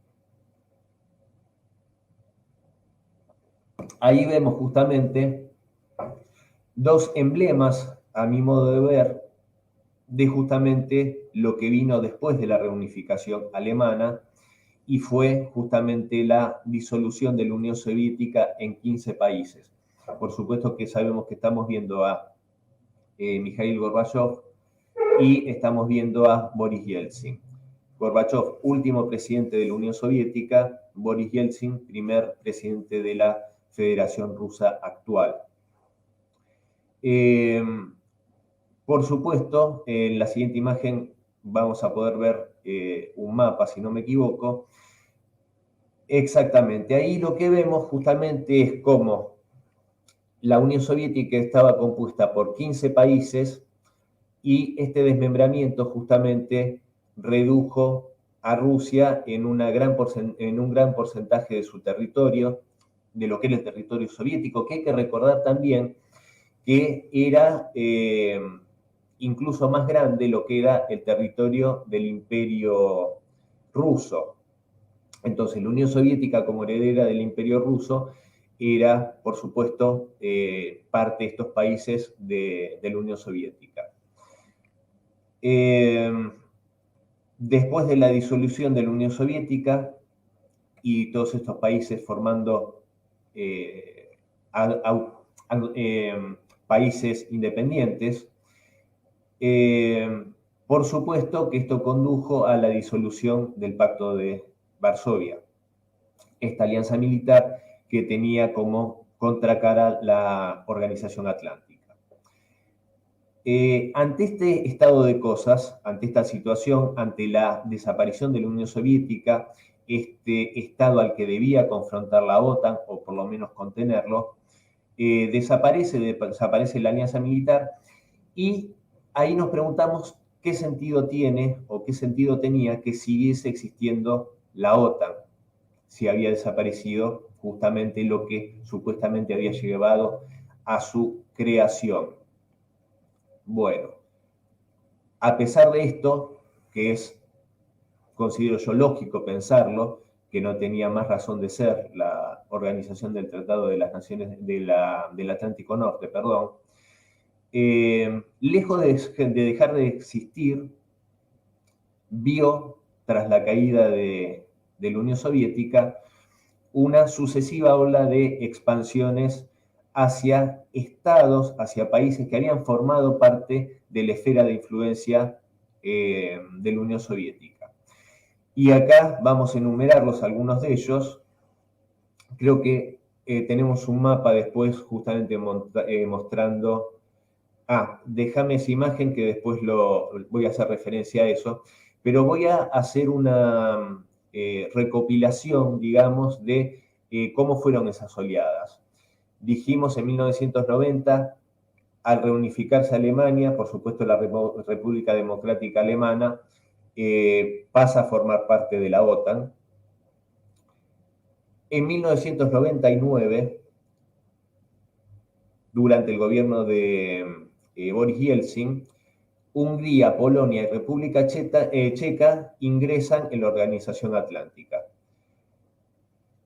ahí vemos justamente dos emblemas, a mi modo de ver, de justamente lo que vino después de la reunificación alemana, y fue justamente la disolución de la Unión Soviética en 15 países. Por supuesto que sabemos que estamos viendo a Mikhail Gorbachev y estamos viendo a Boris Yeltsin. Gorbachev, último presidente de la Unión Soviética; Boris Yeltsin, primer presidente de la Federación Rusa actual. Por supuesto, en la siguiente imagen vamos a poder ver un mapa, si no me equivoco. Exactamente, ahí lo que vemos justamente es cómo la Unión Soviética estaba compuesta por 15 países y este desmembramiento justamente redujo a Rusia en un gran porcentaje de su territorio, de lo que era el territorio soviético, que hay que recordar también que era incluso más grande lo que era el territorio del Imperio Ruso. Entonces, la Unión Soviética, como heredera del Imperio Ruso, era, por supuesto, parte de estos países de la Unión Soviética. Después de la disolución de la Unión Soviética y todos estos países formando países independientes, por supuesto que esto condujo a la disolución del Pacto de Varsovia, esta alianza militar que tenía como contracara la Organización Atlántica. Ante este estado de cosas, ante esta situación, ante la desaparición de la Unión Soviética, este estado al que debía confrontar la OTAN, o por lo menos contenerlo, desaparece la alianza militar, y ahí nos preguntamos qué sentido tiene o qué sentido tenía que siguiese existiendo la OTAN, si había desaparecido justamente lo que supuestamente había llevado a su creación. Bueno, a pesar de esto, que es, considero yo lógico pensarlo, que no tenía más razón de ser la Organización del Tratado de las Naciones del Atlántico Norte, perdón, lejos de dejar de existir, vio, tras la caída de la Unión Soviética, una sucesiva ola de expansiones hacia estados, hacia países que habían formado parte de la esfera de influencia de la Unión Soviética. Y acá vamos a enumerarlos, algunos de ellos. Creo que tenemos un mapa después justamente mostrando... déjame esa imagen que después voy a hacer referencia a eso, pero voy a hacer una recopilación, digamos, de cómo fueron esas oleadas. Dijimos en 1990, al reunificarse Alemania, por supuesto la República Democrática Alemana pasa a formar parte de la OTAN. En 1999, durante el gobierno de Boris Yeltsin, Hungría, Polonia y República Checa ingresan en la Organización Atlántica.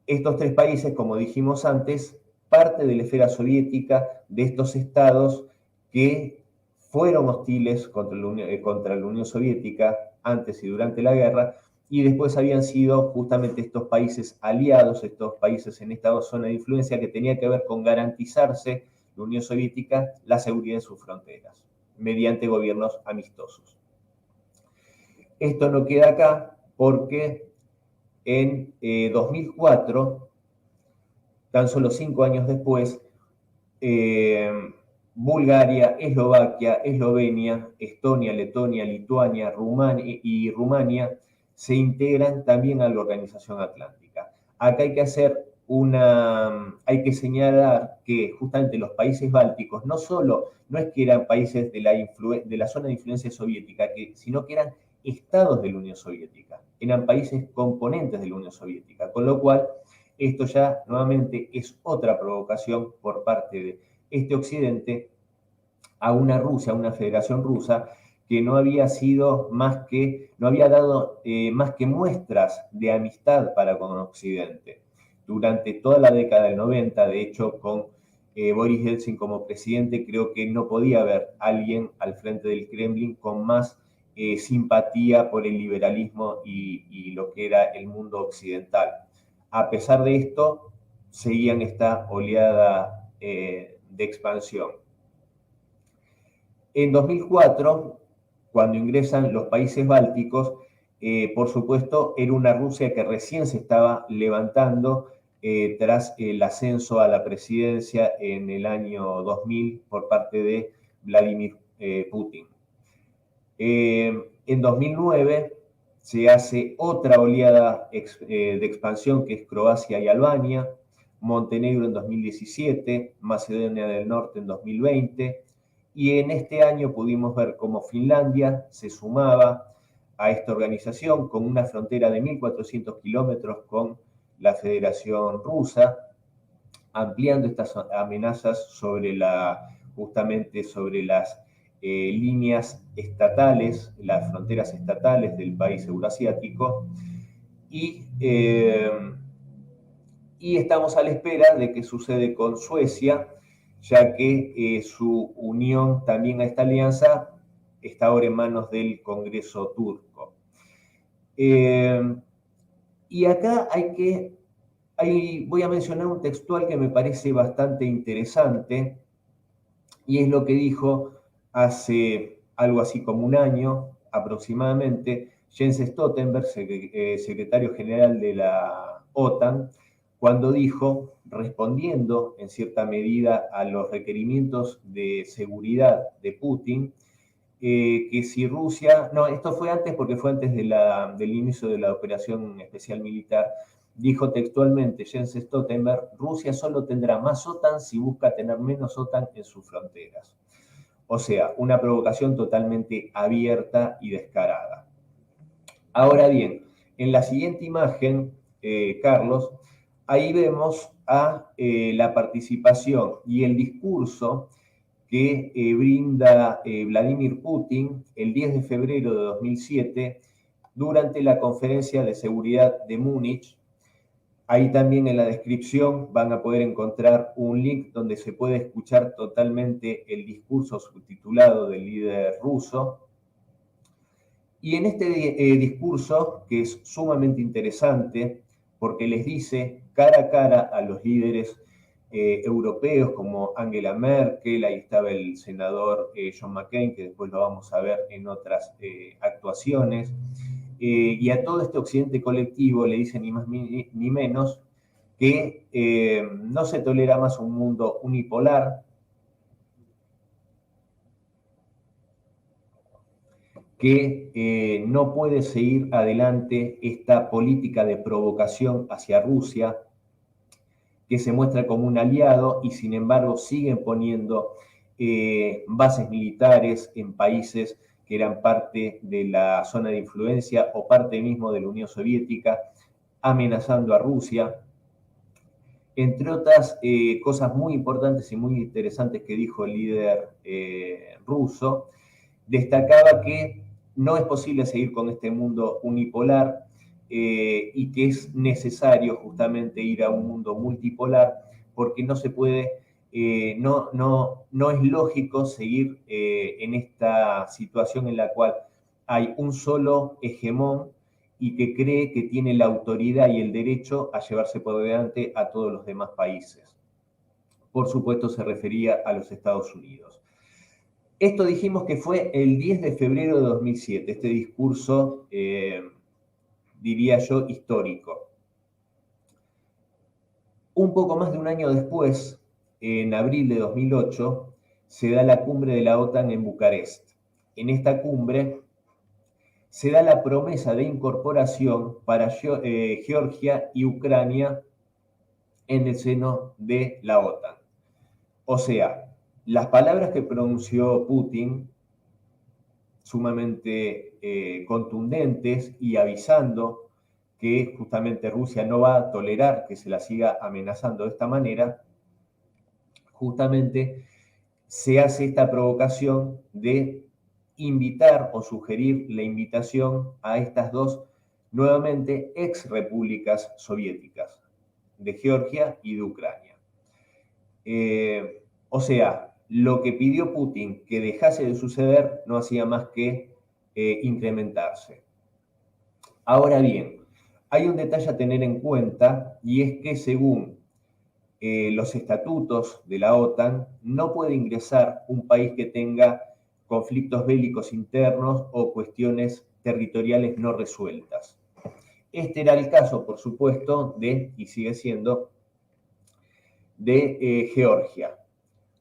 Estos tres países, como dijimos antes, parte de la esfera soviética, de estos estados que fueron hostiles contra la Unión Soviética antes y durante la guerra, y después habían sido justamente estos países aliados, estos países en esta zona de influencia que tenía que ver con garantizarse la Unión Soviética la seguridad en sus fronteras, mediante gobiernos amistosos. Esto no queda acá porque en 2004, tan solo 5 años después, Bulgaria, Eslovaquia, Eslovenia, Estonia, Letonia, Lituania, Rumania se integran también a la Organización Atlántica. Acá hay que señalar que justamente los países bálticos no es que eran países de la zona de influencia soviética, sino que eran estados de la Unión Soviética, eran países componentes de la Unión Soviética, con lo cual esto ya nuevamente es otra provocación por parte de este occidente a una Rusia, a una federación rusa que no había dado más que muestras de amistad para con Occidente. durante toda la década del 90. De hecho, con Boris Yeltsin como presidente, creo que no podía haber alguien al frente del Kremlin con más simpatía por el liberalismo y lo que era el mundo occidental. A pesar de esto, seguían esta oleada de expansión. En 2004, cuando ingresan los países bálticos, por supuesto, era una Rusia que recién se estaba levantando tras el ascenso a la presidencia en el año 2000 por parte de Vladimir Putin. En 2009 se hace otra oleada de expansión, que es Croacia y Albania, Montenegro en 2017, Macedonia del Norte en 2020, y en este año pudimos ver cómo Finlandia se sumaba a esta organización con una frontera de 1.400 kilómetros con la Federación Rusa, ampliando estas amenazas justamente sobre las líneas estatales, las fronteras estatales del país euroasiático, y estamos a la espera de qué sucede con Suecia, ya que su unión también a esta alianza está ahora en manos del Congreso turco. Y acá voy a mencionar un textual que me parece bastante interesante, y es lo que dijo hace algo así como un año aproximadamente Jens Stoltenberg, secretario general de la OTAN, cuando dijo, respondiendo en cierta medida a los requerimientos de seguridad de Putin, que si Rusia, no, esto fue antes porque fue antes del inicio de la operación especial militar, dijo textualmente Jens Stoltenberg, Rusia solo tendrá más OTAN si busca tener menos OTAN en sus fronteras. O sea, una provocación totalmente abierta y descarada. Ahora bien, en la siguiente imagen, Carlos, ahí vemos a la participación y el discurso que brinda Vladimir Putin el 10 de febrero de 2007 durante la Conferencia de Seguridad de Múnich. Ahí también en la descripción van a poder encontrar un link donde se puede escuchar totalmente el discurso subtitulado del líder ruso. Y en este discurso, que es sumamente interesante, porque les dice cara a cara a los líderes europeos como Angela Merkel, ahí estaba el senador John McCain, que después lo vamos a ver en otras actuaciones, y a todo este occidente colectivo le dice ni más ni menos que no se tolera más un mundo unipolar, que no puede seguir adelante esta política de provocación hacia Rusia, que se muestra como un aliado y sin embargo siguen poniendo bases militares en países que eran parte de la zona de influencia o parte mismo de la Unión Soviética, amenazando a Rusia. Entre otras cosas muy importantes y muy interesantes que dijo el líder ruso, destacaba que no es posible seguir con este mundo unipolar y que es necesario justamente ir a un mundo multipolar porque no se puede, no es lógico seguir en esta situación en la cual hay un solo hegemón y que cree que tiene la autoridad y el derecho a llevarse por delante a todos los demás países. Por supuesto se refería a los Estados Unidos. Esto dijimos que fue el 10 de febrero de 2007, este discurso, diría yo, histórico. Un poco más de un año después, en abril de 2008, se da la cumbre de la OTAN en Bucarest. En esta cumbre se da la promesa de incorporación para Georgia y Ucrania en el seno de la OTAN. O sea, las palabras que pronunció Putin, sumamente contundentes y avisando que justamente Rusia no va a tolerar que se la siga amenazando de esta manera, justamente se hace esta provocación de invitar o sugerir la invitación a estas dos, nuevamente, ex repúblicas soviéticas. de Georgia y de Ucrania. O sea, lo que pidió Putin que dejase de suceder no hacía más que incrementarse. Ahora bien, hay un detalle a tener en cuenta, y es que según los estatutos de la OTAN, no puede ingresar un país que tenga conflictos bélicos internos o cuestiones territoriales no resueltas. Este era el caso, por supuesto, y sigue siendo, de Georgia,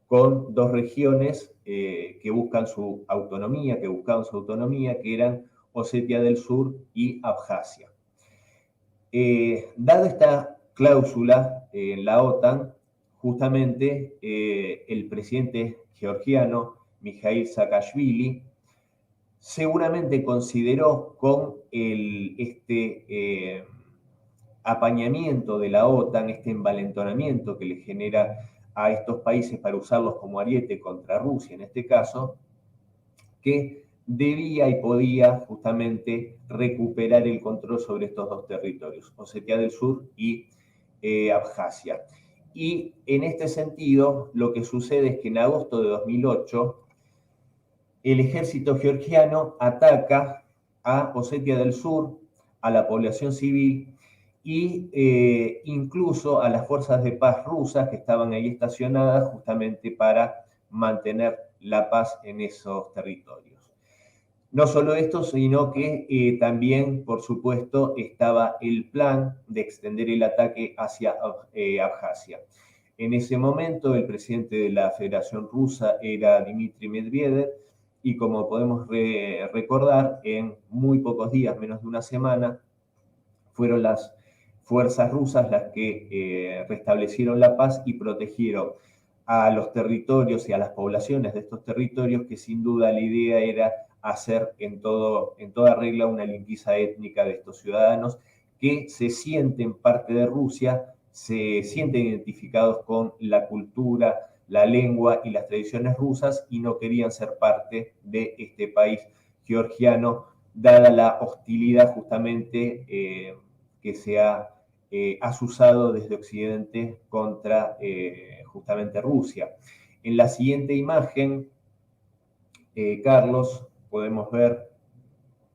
con dos regiones que buscaban su autonomía, que eran Osetia del Sur y Abjasia. Dada esta cláusula en la OTAN, justamente el presidente georgiano, Mikhail Saakashvili, seguramente consideró con este apañamiento de la OTAN, este envalentonamiento que le genera a estos países para usarlos como ariete contra Rusia en este caso, que debía y podía justamente recuperar el control sobre estos dos territorios, Osetia del Sur y Abjasia. Y en este sentido, lo que sucede es que en agosto de 2008, el ejército georgiano ataca a Osetia del Sur, a la población civil y incluso a las fuerzas de paz rusas que estaban ahí estacionadas justamente para mantener la paz en esos territorios. No solo esto, sino que también, por supuesto, estaba el plan de extender el ataque hacia Abjasia. En ese momento, el presidente de la Federación Rusa era Dmitry Medvedev, y como podemos recordar, en muy pocos días, menos de una semana, fueron las fuerzas rusas las que restablecieron la paz y protegieron a los territorios y a las poblaciones de estos territorios, que sin duda la idea era hacer en toda regla una limpieza étnica de estos ciudadanos que se sienten parte de Rusia, se sienten identificados con la cultura, la lengua y las tradiciones rusas y no querían ser parte de este país georgiano, dada la hostilidad justamente que se ha azuzado desde Occidente contra justamente Rusia. En la siguiente imagen, Carlos, podemos ver,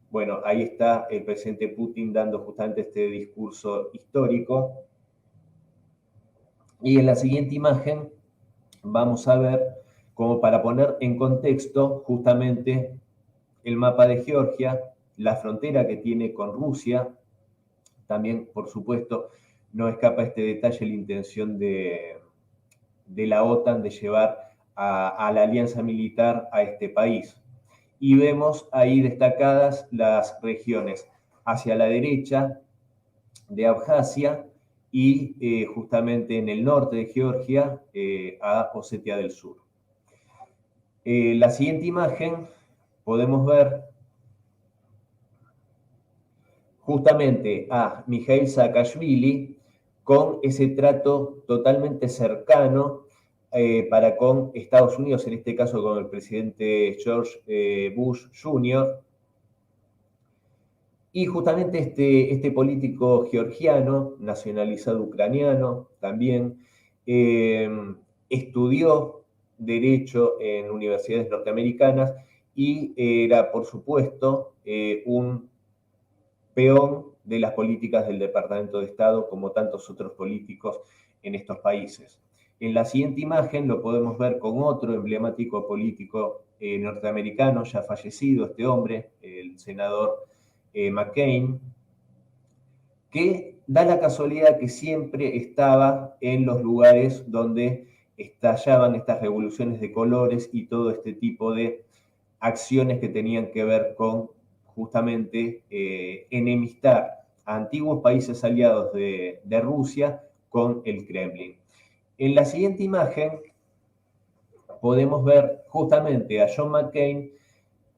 bueno, ahí está el presidente Putin dando justamente este discurso histórico. Y en la siguiente imagen vamos a ver, como para poner en contexto justamente el mapa de Georgia, la frontera que tiene con Rusia. También, por supuesto, no escapa este detalle la intención de la OTAN de llevar a la alianza militar a este país. Y vemos ahí destacadas las regiones hacia la derecha de Abjasia y justamente en el norte de Georgia a Osetia del Sur. La siguiente imagen podemos ver justamente a Mikhail Saakashvili con ese trato totalmente cercano para con Estados Unidos, en este caso con el presidente George Bush Jr. Y justamente este político georgiano, nacionalizado ucraniano también, estudió Derecho en universidades norteamericanas y era, por supuesto, un peón de las políticas del Departamento de Estado, como tantos otros políticos en estos países. En la siguiente imagen lo podemos ver con otro emblemático político norteamericano, ya fallecido este hombre, el senador McCain, que da la casualidad que siempre estaba en los lugares donde estallaban estas revoluciones de colores y todo este tipo de acciones que tenían que ver con justamente enemistar a antiguos países aliados de Rusia con el Kremlin. En la siguiente imagen podemos ver justamente a John McCain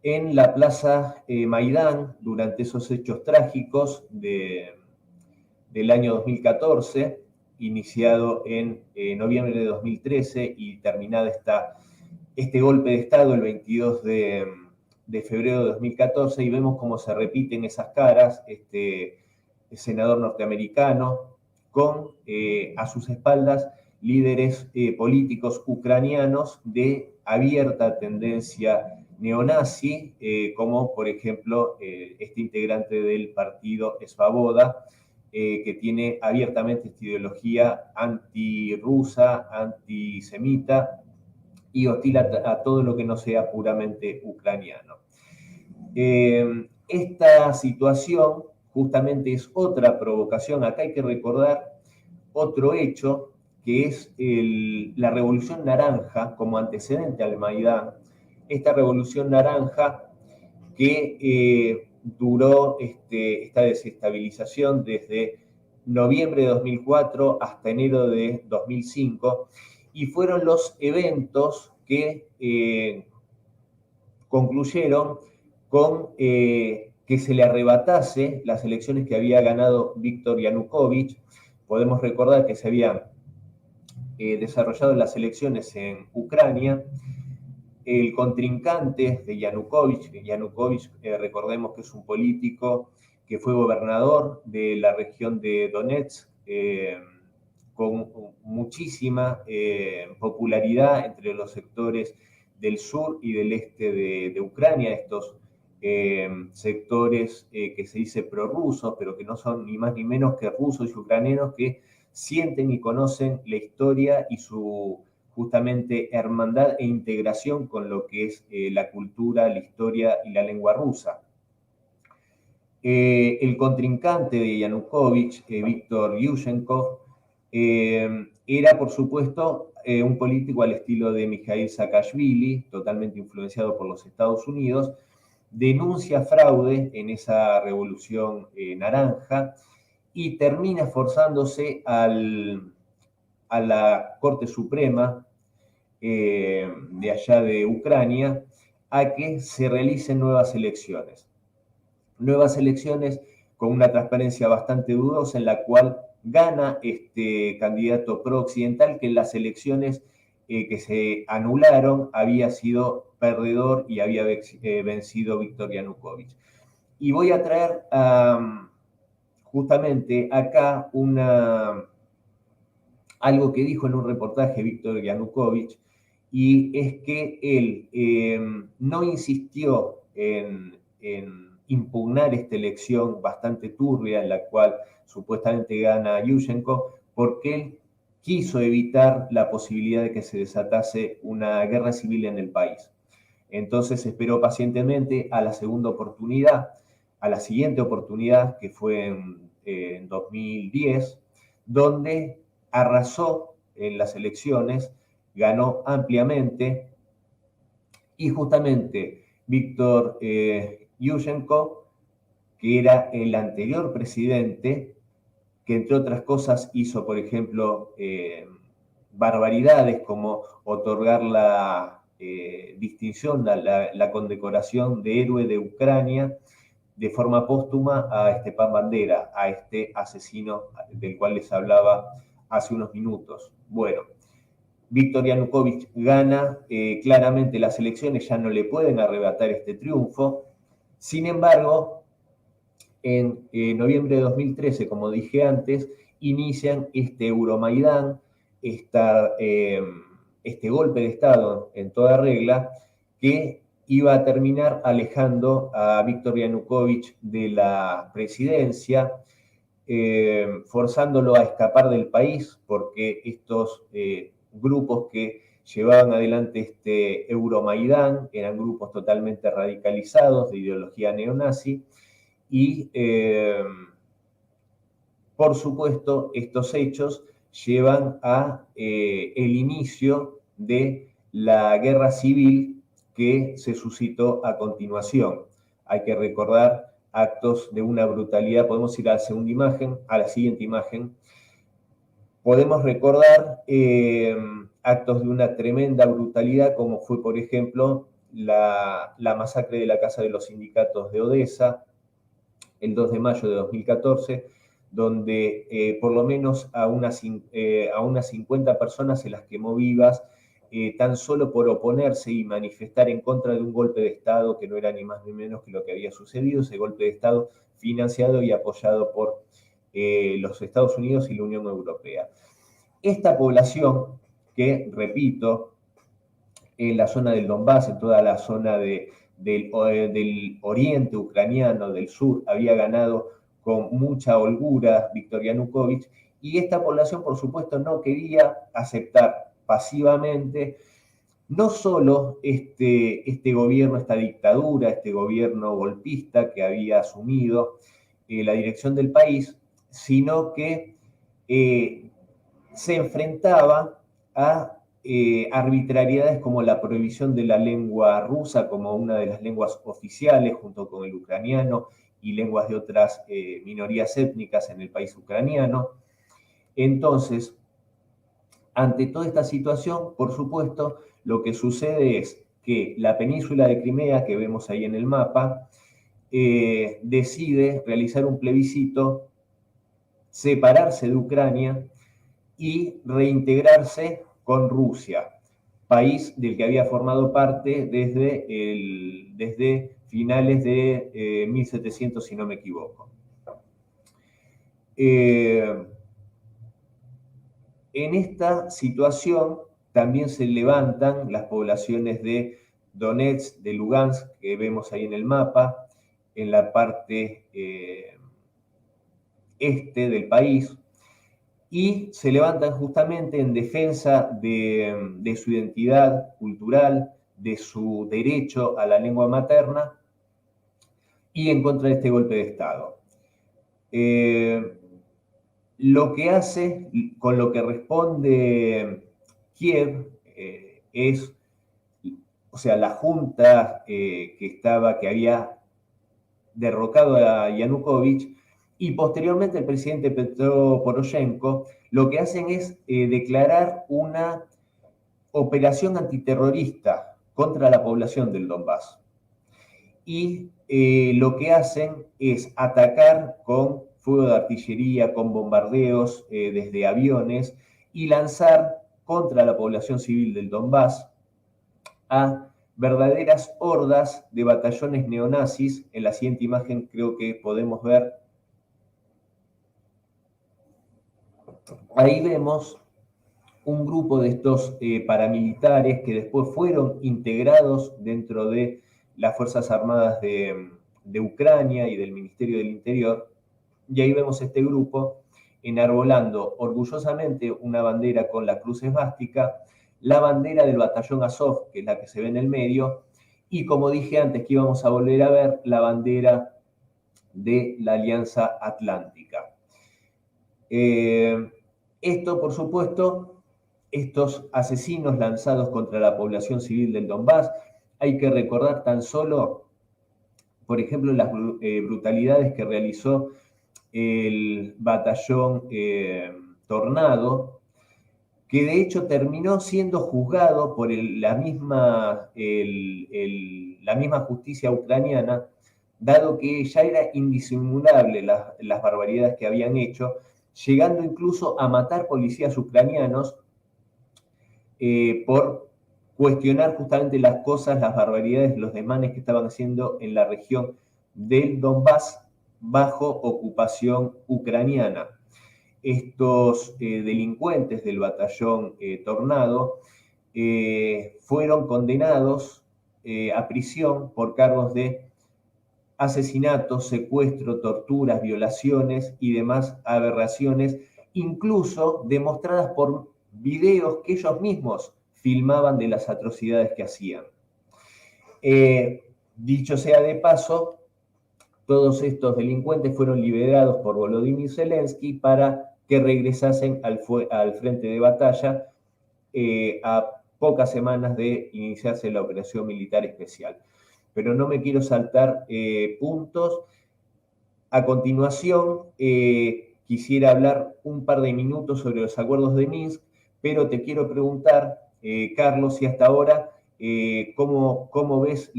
en la plaza Maidán durante esos hechos trágicos del año 2014, iniciado en noviembre de 2013 y terminado este golpe de Estado el 22 de febrero de 2014, y vemos cómo se repiten esas caras, este senador norteamericano con a sus espaldas líderes políticos ucranianos de abierta tendencia neonazi, como por ejemplo este integrante del partido Svoboda, que tiene abiertamente esta ideología antirrusa, antisemita y hostil a todo lo que no sea puramente ucraniano. Esta situación justamente es otra provocación. Acá hay que recordar otro hecho, que es la Revolución Naranja como antecedente al Maidán. Esta Revolución Naranja que duró esta desestabilización desde noviembre de 2004 hasta enero de 2005, y fueron los eventos que concluyeron con que se le arrebatase las elecciones que había ganado Víktor Yanukovych. Podemos recordar que se habían desarrollado las elecciones en Ucrania. El contrincante de Yanukovych, recordemos que es un político que fue gobernador de la región de Donetsk, con muchísima popularidad entre los sectores del sur y del este de Ucrania, estos sectores que se dice prorrusos, pero que no son ni más ni menos que rusos y ucranianos que sienten y conocen la historia y su justamente hermandad e integración con lo que es la cultura, la historia y la lengua rusa. El contrincante de Yanukovych, Viktor Yushchenko, era, por supuesto, un político al estilo de Mikhail Saakashvili, totalmente influenciado por los Estados Unidos, denuncia fraude en esa revolución naranja y termina forzándose a la Corte Suprema de allá de Ucrania a que se realicen nuevas elecciones. Nuevas elecciones con una transparencia bastante dudosa, en la cual gana este candidato pro-occidental, que en las elecciones que se anularon había sido perdedor y había vencido Víktor Yanukovych. Y voy a traer justamente acá algo que dijo en un reportaje Víktor Yanukovych, y es que él no insistió en impugnar esta elección bastante turbia en la cual supuestamente gana Yushchenko, porque él quiso evitar la posibilidad de que se desatase una guerra civil en el país. Entonces esperó pacientemente a la siguiente oportunidad, que fue en 2010, donde arrasó en las elecciones, ganó ampliamente, y justamente Víktor Yushchenko, que era el anterior presidente, que entre otras cosas hizo, por ejemplo, barbaridades como otorgar la distinción, la condecoración de héroe de Ucrania de forma póstuma a Stepan Bandera, a este asesino del cual les hablaba hace unos minutos. Bueno, Víktor Yanukovych gana claramente las elecciones, ya no le pueden arrebatar este triunfo. Sin embargo, en noviembre de 2013, como dije antes, inician este Euromaidán, este golpe de Estado en toda regla, que iba a terminar alejando a Víktor Yanukovych de la presidencia, forzándolo a escapar del país, porque estos grupos que llevaban adelante este Euromaidán eran grupos totalmente radicalizados de ideología neonazi, y por supuesto estos hechos llevan a el inicio de la guerra civil que se suscitó a continuación. Hay que recordar actos de una brutalidad. Podemos ir a la siguiente imagen. Podemos recordar actos de una tremenda brutalidad, como fue, por ejemplo, la masacre de la Casa de los Sindicatos de Odessa, el 2 de mayo de 2014, donde por lo menos a unas 50 personas se las quemó vivas, tan solo por oponerse y manifestar en contra de un golpe de Estado que no era ni más ni menos que lo que había sucedido, ese golpe de Estado financiado y apoyado por los Estados Unidos y la Unión Europea. Esta población, que repito, en la zona del Donbass, en toda la zona del oriente ucraniano, del sur, había ganado con mucha holgura Viktor Yanukovych, y esta población, por supuesto, no quería aceptar pasivamente no solo este gobierno, esta dictadura, este gobierno golpista que había asumido la dirección del país, sino que se enfrentaba a arbitrariedades como la prohibición de la lengua rusa como una de las lenguas oficiales, junto con el ucraniano y lenguas de otras minorías étnicas en el país ucraniano. Entonces, ante toda esta situación, por supuesto, lo que sucede es que la península de Crimea, que vemos ahí en el mapa, decide realizar un plebiscito, separarse de Ucrania y reintegrarse con Rusia, país del que había formado parte desde finales de 1700, si no me equivoco. En esta situación también se levantan las poblaciones de Donetsk, de Lugansk, que vemos ahí en el mapa, en la parte este del país, y se levantan justamente en defensa de su identidad cultural, de su derecho a la lengua materna y en contra de este golpe de Estado. Lo que hace, con lo que responde Kiev, es, o sea, la junta que había derrocado a Yanukovych, y posteriormente el presidente Petro Poroshenko, lo que hacen es declarar una operación antiterrorista contra la población del Donbass. Y lo que hacen es atacar con fuego de artillería, con bombardeos desde aviones, y lanzar contra la población civil del Donbass a verdaderas hordas de batallones neonazis. En la siguiente imagen creo que podemos ver. Ahí vemos un grupo de estos paramilitares que después fueron integrados dentro de las Fuerzas Armadas de Ucrania y del Ministerio del Interior. Y ahí vemos este grupo enarbolando orgullosamente una bandera con la cruz esvástica, la bandera del batallón Azov, que es la que se ve en el medio, y como dije antes que íbamos a volver a ver, la bandera de la Alianza Atlántica. Esto, por supuesto, estos asesinos lanzados contra la población civil del Donbass, hay que recordar tan solo, por ejemplo, las brutalidades que realizó el batallón Tornado, que de hecho terminó siendo juzgado por la misma justicia ucraniana, dado que ya era indisimulable las barbaridades que habían hecho, llegando incluso a matar policías ucranianos por cuestionar justamente las cosas, las barbaridades, los desmanes que estaban haciendo en la región del Donbass bajo ocupación ucraniana. Estos delincuentes del batallón Tornado fueron condenados a prisión por cargos de asesinato, secuestro, torturas, violaciones y demás aberraciones, incluso demostradas por videos que ellos mismos filmaban de las atrocidades que hacían. Dicho sea de paso, todos estos delincuentes fueron liberados por Volodymyr Zelensky para que regresasen al frente de batalla a pocas semanas de iniciarse la operación militar especial. Pero no me quiero saltar puntos. A continuación, quisiera hablar un par de minutos sobre los acuerdos de Minsk, pero te quiero preguntar, Carlos, si hasta ahora, ¿cómo ves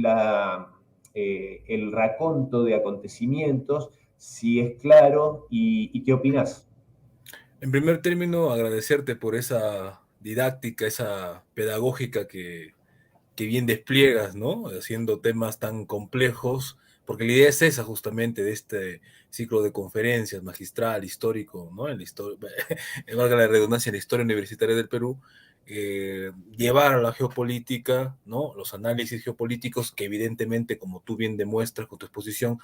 el raconto de acontecimientos? Si es claro y qué opinás. En primer término, agradecerte por esa didáctica, esa pedagógica que bien despliegas, ¿no? Haciendo temas tan complejos porque la idea es esa justamente de este ciclo de conferencias magistral, histórico, ¿no? En la historia, valga la redundancia, en la historia universitaria del Perú, llevar a la geopolítica, ¿no? Los análisis geopolíticos que evidentemente, como tú bien demuestras con tu exposición,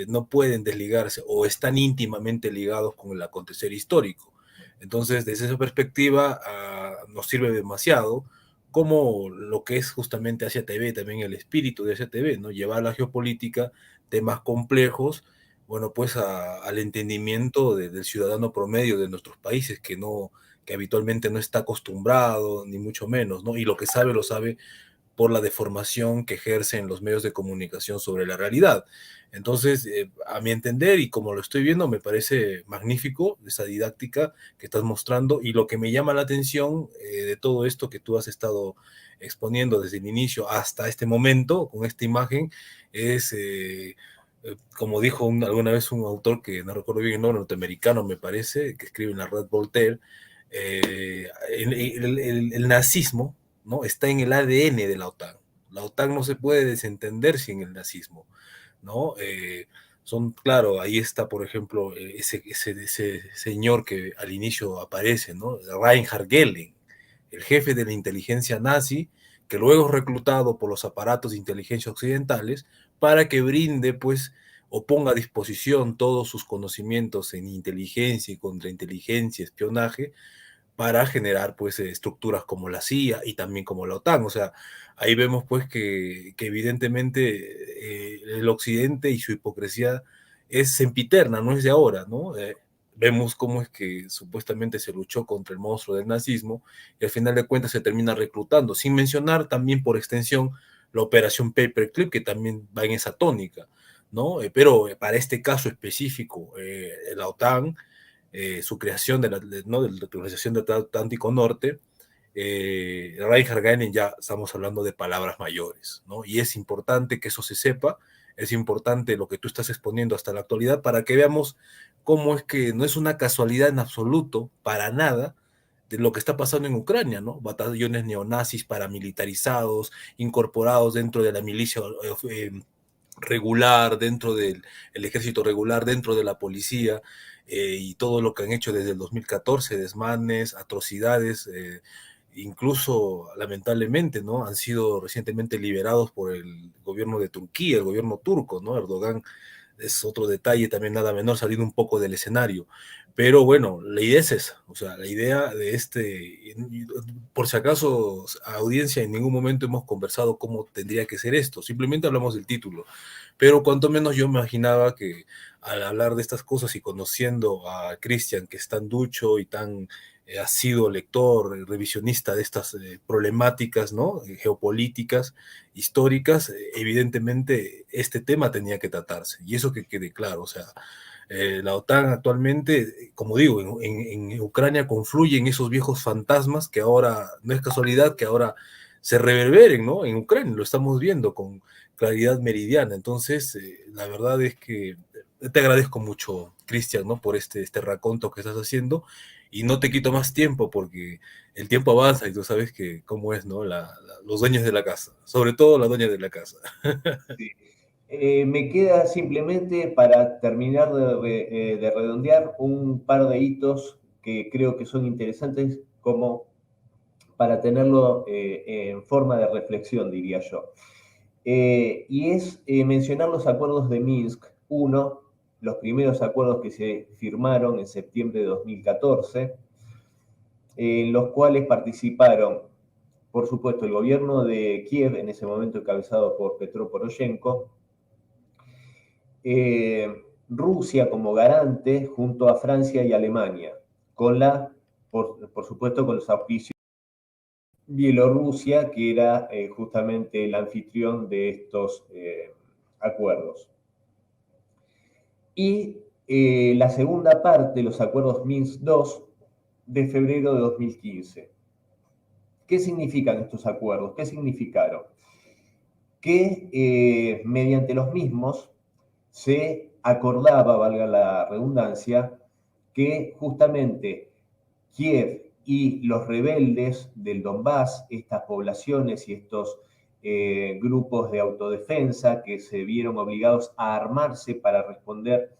no pueden desligarse o están íntimamente ligados con el acontecer histórico. Entonces, desde esa perspectiva, nos sirve demasiado como lo que es justamente Asia TV, también el espíritu de Asia TV, ¿no? Llevar la geopolítica, temas complejos, bueno, pues al entendimiento del ciudadano promedio de nuestros países, que habitualmente no está acostumbrado, ni mucho menos, ¿no? Y lo que sabe, lo sabe por la deformación que ejercen los medios de comunicación sobre la realidad. Entonces, a mi entender, y como lo estoy viendo, me parece magnífico esa didáctica que estás mostrando, y lo que me llama la atención de todo esto que tú has estado exponiendo desde el inicio hasta este momento, con esta imagen, es, como dijo alguna vez un autor que no recuerdo bien el nombre, norteamericano me parece, que escribe en la red Voltaire, el nazismo, ¿no? Está en el ADN de la OTAN. La OTAN no se puede desentender sin el nazismo, ¿no? Claro, ahí está, por ejemplo, ese señor que al inicio aparece, ¿no? Reinhard Gehlen, el jefe de la inteligencia nazi, que luego es reclutado por los aparatos de inteligencia occidentales para que brinde, pues, o ponga a disposición todos sus conocimientos en inteligencia y contrainteligencia, espionaje, para generar pues estructuras como la CIA y también como la OTAN. O sea, ahí vemos pues que evidentemente el occidente y su hipocresía es sempiterna, no es de ahora, ¿no? Vemos cómo es que supuestamente se luchó contra el monstruo del nazismo y al final de cuentas se termina reclutando, sin mencionar también por extensión la operación Paperclip, que también va en esa tónica, ¿no? Pero para este caso específico, la OTAN, su creación ¿no? de la Organización del Atlántico Norte, Reinhard Gehlen, ya estamos hablando de palabras mayores, ¿no? Y es importante que eso se sepa, es importante lo que tú estás exponiendo hasta la actualidad para que veamos cómo es que no es una casualidad en absoluto, para nada, de lo que está pasando en Ucrania, ¿no? Batallones neonazis paramilitarizados, incorporados dentro de la milicia regular, dentro del ejército regular, dentro de la policía, y todo lo que han hecho desde el 2014, desmanes, atrocidades, incluso lamentablemente, ¿no? Han sido recientemente liberados por el gobierno de Turquía, el gobierno turco, ¿no? Erdogan es otro detalle también nada menor, saliendo un poco del escenario. Pero bueno, la idea es esa, o sea, la idea de por si acaso, audiencia, en ningún momento hemos conversado cómo tendría que ser esto, simplemente hablamos del título, pero cuanto menos yo me imaginaba que al hablar de estas cosas y conociendo a Cristian, que es tan ducho y tan ha sido lector, revisionista de estas problemáticas, ¿no? Geopolíticas, históricas, evidentemente este tema tenía que tratarse, y eso que quede claro, o sea, la OTAN actualmente, como digo, en Ucrania confluyen esos viejos fantasmas que ahora, no es casualidad que ahora se reverberen, ¿no? En Ucrania, lo estamos viendo con claridad meridiana. Entonces, la verdad es que te agradezco mucho, Cristian, ¿no? Por este raconto que estás haciendo, y no te quito más tiempo porque el tiempo avanza y tú sabes que cómo es, ¿no? Los dueños de la casa, sobre todo la dueña de la casa. Sí. Me queda simplemente para terminar de redondear un par de hitos que creo que son interesantes como para tenerlo en forma de reflexión, diría yo. Y es mencionar los acuerdos de Minsk I, los primeros acuerdos que se firmaron en septiembre de 2014, en los cuales participaron, por supuesto, el gobierno de Kiev, en ese momento encabezado por Petro Poroshenko, Rusia como garante junto a Francia y Alemania, por supuesto con los auspicios de Bielorrusia, que era justamente el anfitrión de estos acuerdos. Y la segunda parte, los acuerdos Minsk II, de febrero de 2015. ¿Qué significan estos acuerdos? ¿Qué significaron? Que mediante los mismos se acordaba, valga la redundancia, que justamente Kiev y los rebeldes del Donbass, estas poblaciones y estos grupos de autodefensa que se vieron obligados a armarse para responder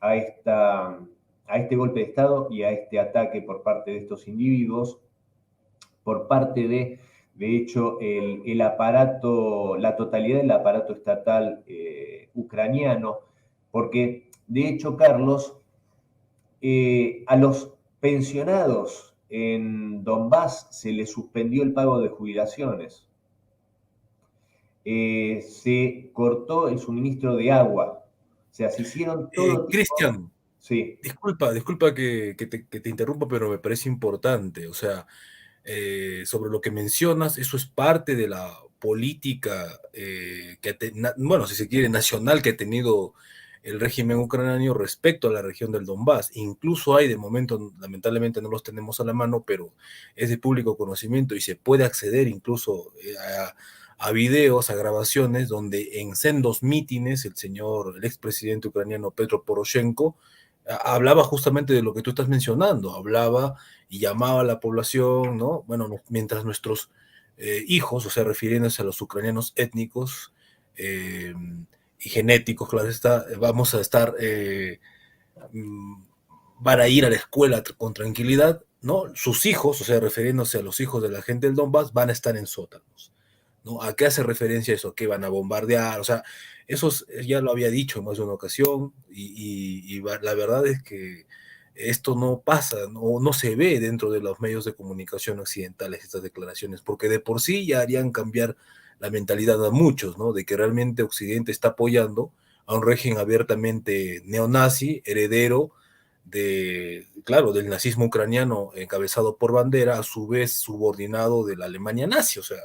a este golpe de Estado y a este ataque por parte de estos individuos, por parte de hecho, el aparato, la totalidad del aparato estatal ucraniano, porque de hecho, Carlos, a los pensionados en Donbass se les suspendió el pago de jubilaciones. Se cortó el suministro de agua. O sea, se hicieron todo Cristian, sí. disculpa que te interrumpa, pero me parece importante. O sea, sobre lo que mencionas, eso es parte de la política, bueno, si se quiere, nacional que ha tenido el régimen ucraniano respecto a la región del Donbass. Incluso hay, de momento, lamentablemente no los tenemos a la mano, pero es de público conocimiento y se puede acceder incluso a videos, a grabaciones, donde en sendos mítines el expresidente ucraniano Petro Poroshenko hablaba justamente de lo que tú estás mencionando, hablaba y llamaba a la población, ¿no? Bueno, mientras nuestros hijos, o sea, refiriéndose a los ucranianos étnicos y genéticos, claro está, vamos a estar, van a ir a la escuela con tranquilidad, ¿no? Sus hijos, o sea, refiriéndose a los hijos de la gente del Donbass, van a estar en sótanos, ¿no? ¿A qué hace referencia eso? ¿Que van a bombardear? O sea, eso ya lo había dicho en más de una ocasión y la verdad es que esto no pasa, no se ve dentro de los medios de comunicación occidentales estas declaraciones, porque de por sí ya harían cambiar la mentalidad a muchos, ¿no? De que realmente Occidente está apoyando a un régimen abiertamente neonazi, heredero claro, del nazismo ucraniano encabezado por Bandera, a su vez subordinado de la Alemania nazi. O sea,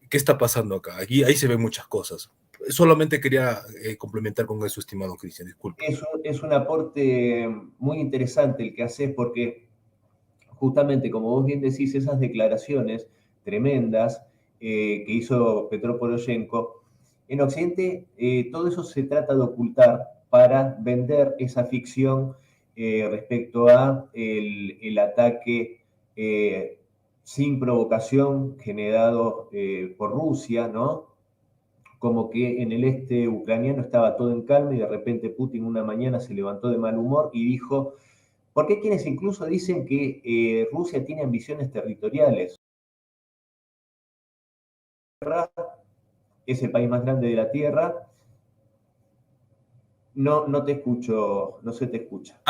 ¿qué está pasando acá? Ahí se ven muchas cosas. Solamente quería complementar con eso, estimado Cristian, disculpe. Es un aporte muy interesante el que haces, porque justamente, como vos bien decís, esas declaraciones tremendas que hizo Petro Poroshenko, en Occidente todo eso se trata de ocultar para vender esa ficción respecto a el ataque sin provocación generado por Rusia, ¿no? Como que en el este ucraniano estaba todo en calma y de repente Putin una mañana se levantó de mal humor y dijo, porque hay quienes incluso dicen que Rusia tiene ambiciones territoriales. Es el país más grande de la Tierra. No te escucho, no se te escucha.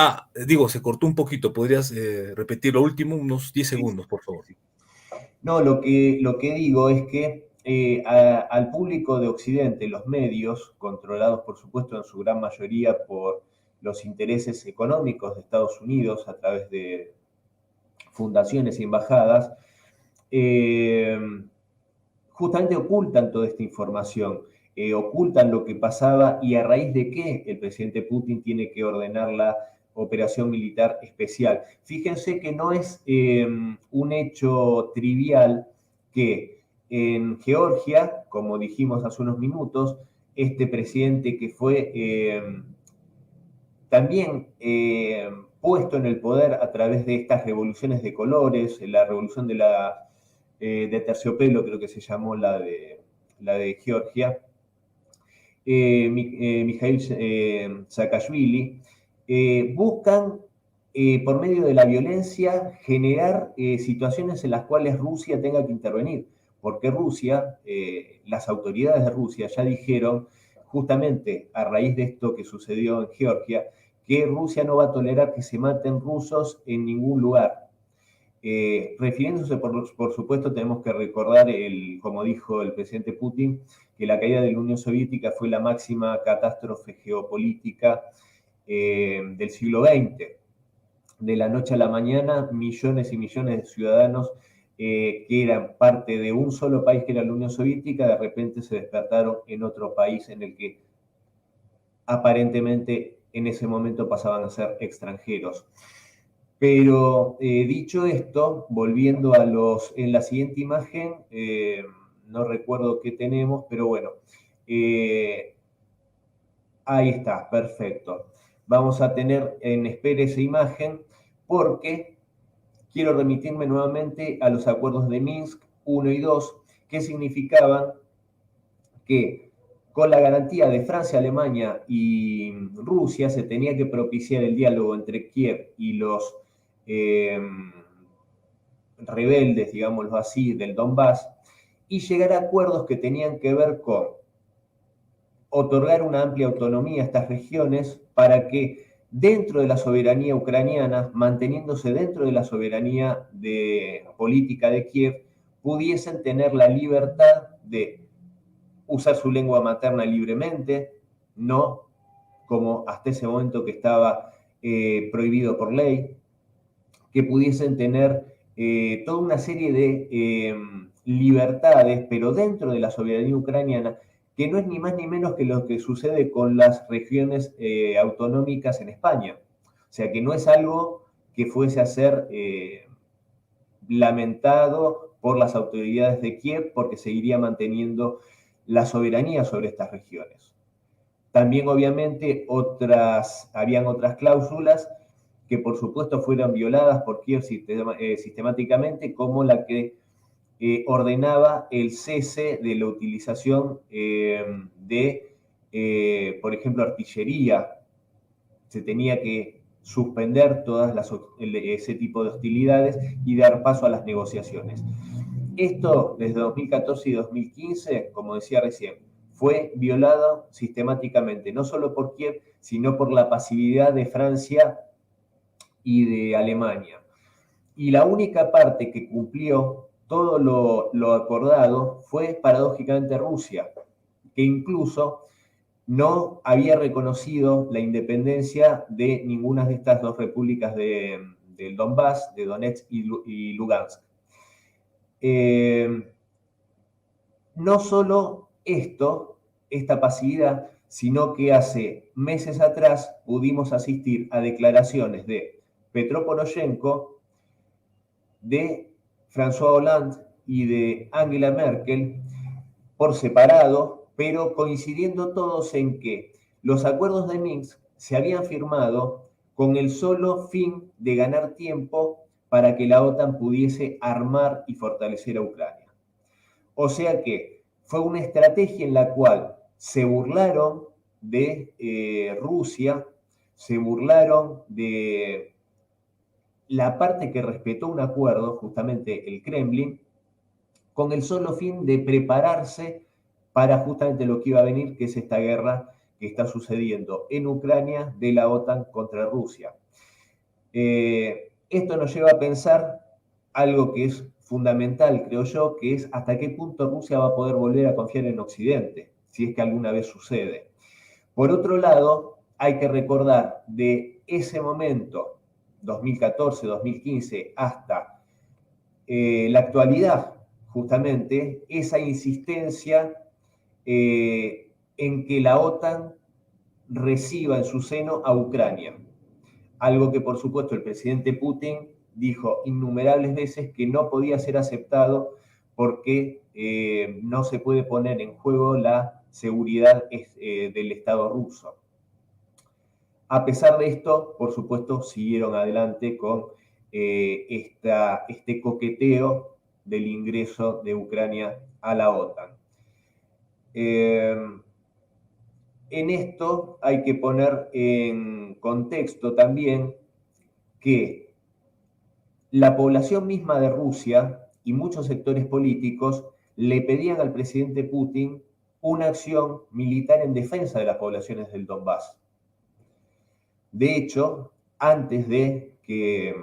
Digo, se cortó un poquito. ¿Podrías repetir lo último? Unos 10 segundos, por favor. No, lo que digo es que al público de Occidente, los medios, controlados por supuesto en su gran mayoría por los intereses económicos de Estados Unidos a través de fundaciones y embajadas, justamente ocultan toda esta información, ocultan lo que pasaba y a raíz de qué el presidente Putin tiene que ordenar la operación militar especial. Fíjense que no es un hecho trivial que en Georgia, como dijimos hace unos minutos, este presidente que fue también puesto en el poder a través de estas revoluciones de colores, la revolución de terciopelo, creo que se llamó la de Georgia, Mikhail Saakashvili, buscan por medio de la violencia generar situaciones en las cuales Rusia tenga que intervenir, porque Rusia, las autoridades de Rusia ya dijeron, justamente a raíz de esto que sucedió en Georgia, que Rusia no va a tolerar que se maten rusos en ningún lugar. Refiriéndose, por supuesto, tenemos que recordar, como dijo el presidente Putin, que la caída de la Unión Soviética fue la máxima catástrofe geopolítica del siglo XX. De la noche a la mañana, millones y millones de ciudadanos que eran parte de un solo país, que era la Unión Soviética, de repente se despertaron en otro país en el que aparentemente en ese momento pasaban a ser extranjeros. Pero dicho esto, volviendo en la siguiente imagen, no recuerdo qué tenemos, pero bueno, ahí está, perfecto. Vamos a tener en espera esa imagen porque quiero remitirme nuevamente a los acuerdos de Minsk 1 y 2, que significaban que con la garantía de Francia, Alemania y Rusia se tenía que propiciar el diálogo entre Kiev y los rebeldes, digámoslo así, del Donbass, y llegar a acuerdos que tenían que ver con otorgar una amplia autonomía a estas regiones para que dentro de la soberanía ucraniana, manteniéndose dentro de la soberanía política de Kiev, pudiesen tener la libertad de usar su lengua materna libremente, no como hasta ese momento que estaba prohibido por ley, que pudiesen tener toda una serie de libertades, pero dentro de la soberanía ucraniana, que no es ni más ni menos que lo que sucede con las regiones autonómicas en España. O sea, que no es algo que fuese a ser lamentado por las autoridades de Kiev, porque seguiría manteniendo la soberanía sobre estas regiones. También, obviamente, habían otras cláusulas que, por supuesto, fueron violadas por Kiev sistemáticamente, como la que ordenaba el cese de la utilización por ejemplo, artillería. Se tenía que suspender ese tipo de hostilidades y dar paso a las negociaciones. Esto, desde 2014 y 2015, como decía recién, fue violado sistemáticamente, no solo por Kiev, sino por la pasividad de Francia y de Alemania. Y la única parte que cumplió todo lo acordado fue, paradójicamente, Rusia, que incluso no había reconocido la independencia de ninguna de estas dos repúblicas del Donbass, de Donetsk y Lugansk. No solo esta pasividad, sino que hace meses atrás pudimos asistir a declaraciones de Petro Poroshenko, de François Hollande y de Angela Merkel por separado, pero coincidiendo todos en que los acuerdos de Minsk se habían firmado con el solo fin de ganar tiempo para que la OTAN pudiese armar y fortalecer a Ucrania. O sea que fue una estrategia en la cual se burlaron de Rusia, se burlaron de la parte que respetó un acuerdo, justamente el Kremlin, con el solo fin de prepararse para justamente lo que iba a venir, que es esta guerra que está sucediendo en Ucrania de la OTAN contra Rusia. Esto nos lleva a pensar algo que es fundamental, creo yo, que es hasta qué punto Rusia va a poder volver a confiar en Occidente, si es que alguna vez sucede. Por otro lado, hay que recordar de ese momento, 2014, 2015, hasta la actualidad, justamente, esa insistencia en que la OTAN reciba en su seno a Ucrania. Algo que, por supuesto, el presidente Putin dijo innumerables veces que no podía ser aceptado porque no se puede poner en juego la seguridad del Estado ruso. A pesar de esto, por supuesto, siguieron adelante con este coqueteo del ingreso de Ucrania a la OTAN. En esto hay que poner en contexto también que la población misma de Rusia y muchos sectores políticos le pedían al presidente Putin una acción militar en defensa de las poblaciones del Donbass. De hecho, antes de que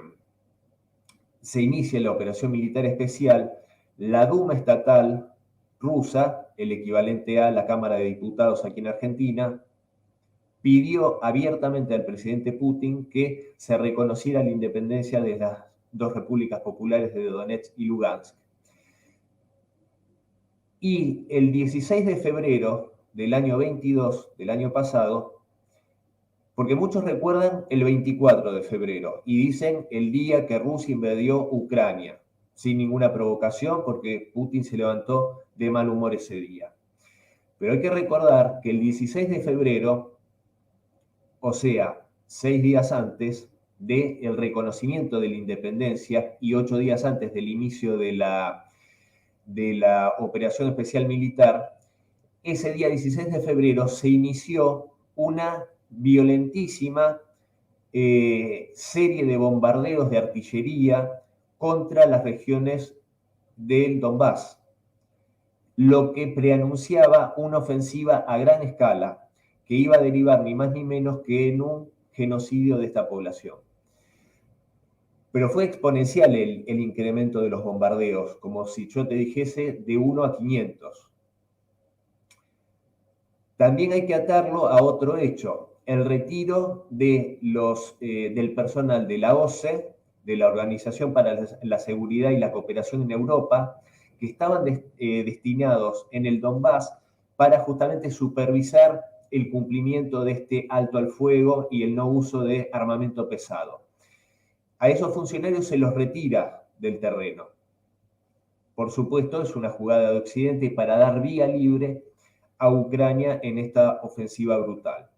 se inicie la operación militar especial, la Duma estatal rusa, el equivalente a la Cámara de Diputados aquí en Argentina, pidió abiertamente al presidente Putin que se reconociera la independencia de las dos repúblicas populares de Donetsk y Lugansk. Y el 16 de febrero del año 22, del año pasado, porque muchos recuerdan el 24 de febrero y dicen el día que Rusia invadió Ucrania, sin ninguna provocación, porque Putin se levantó de mal humor ese día. Pero hay que recordar que el 16 de febrero, o sea, 6 días antes del reconocimiento de la independencia y 8 días antes del inicio de de la operación especial militar, ese día 16 de febrero se inició una violentísima serie de bombardeos de artillería contra las regiones del Donbass, lo que preanunciaba una ofensiva a gran escala que iba a derivar ni más ni menos que en un genocidio de esta población. Pero fue exponencial el incremento de los bombardeos, como si yo te dijese de 1 a 500. También hay que atarlo a otro hecho, el retiro de del personal de la OSCE, de la Organización para la Seguridad y la Cooperación en Europa, que estaban destinados en el Donbass para justamente supervisar el cumplimiento de este alto al fuego y el no uso de armamento pesado. A esos funcionarios se los retira del terreno. Por supuesto, es una jugada de Occidente para dar vía libre a Ucrania en esta ofensiva brutal.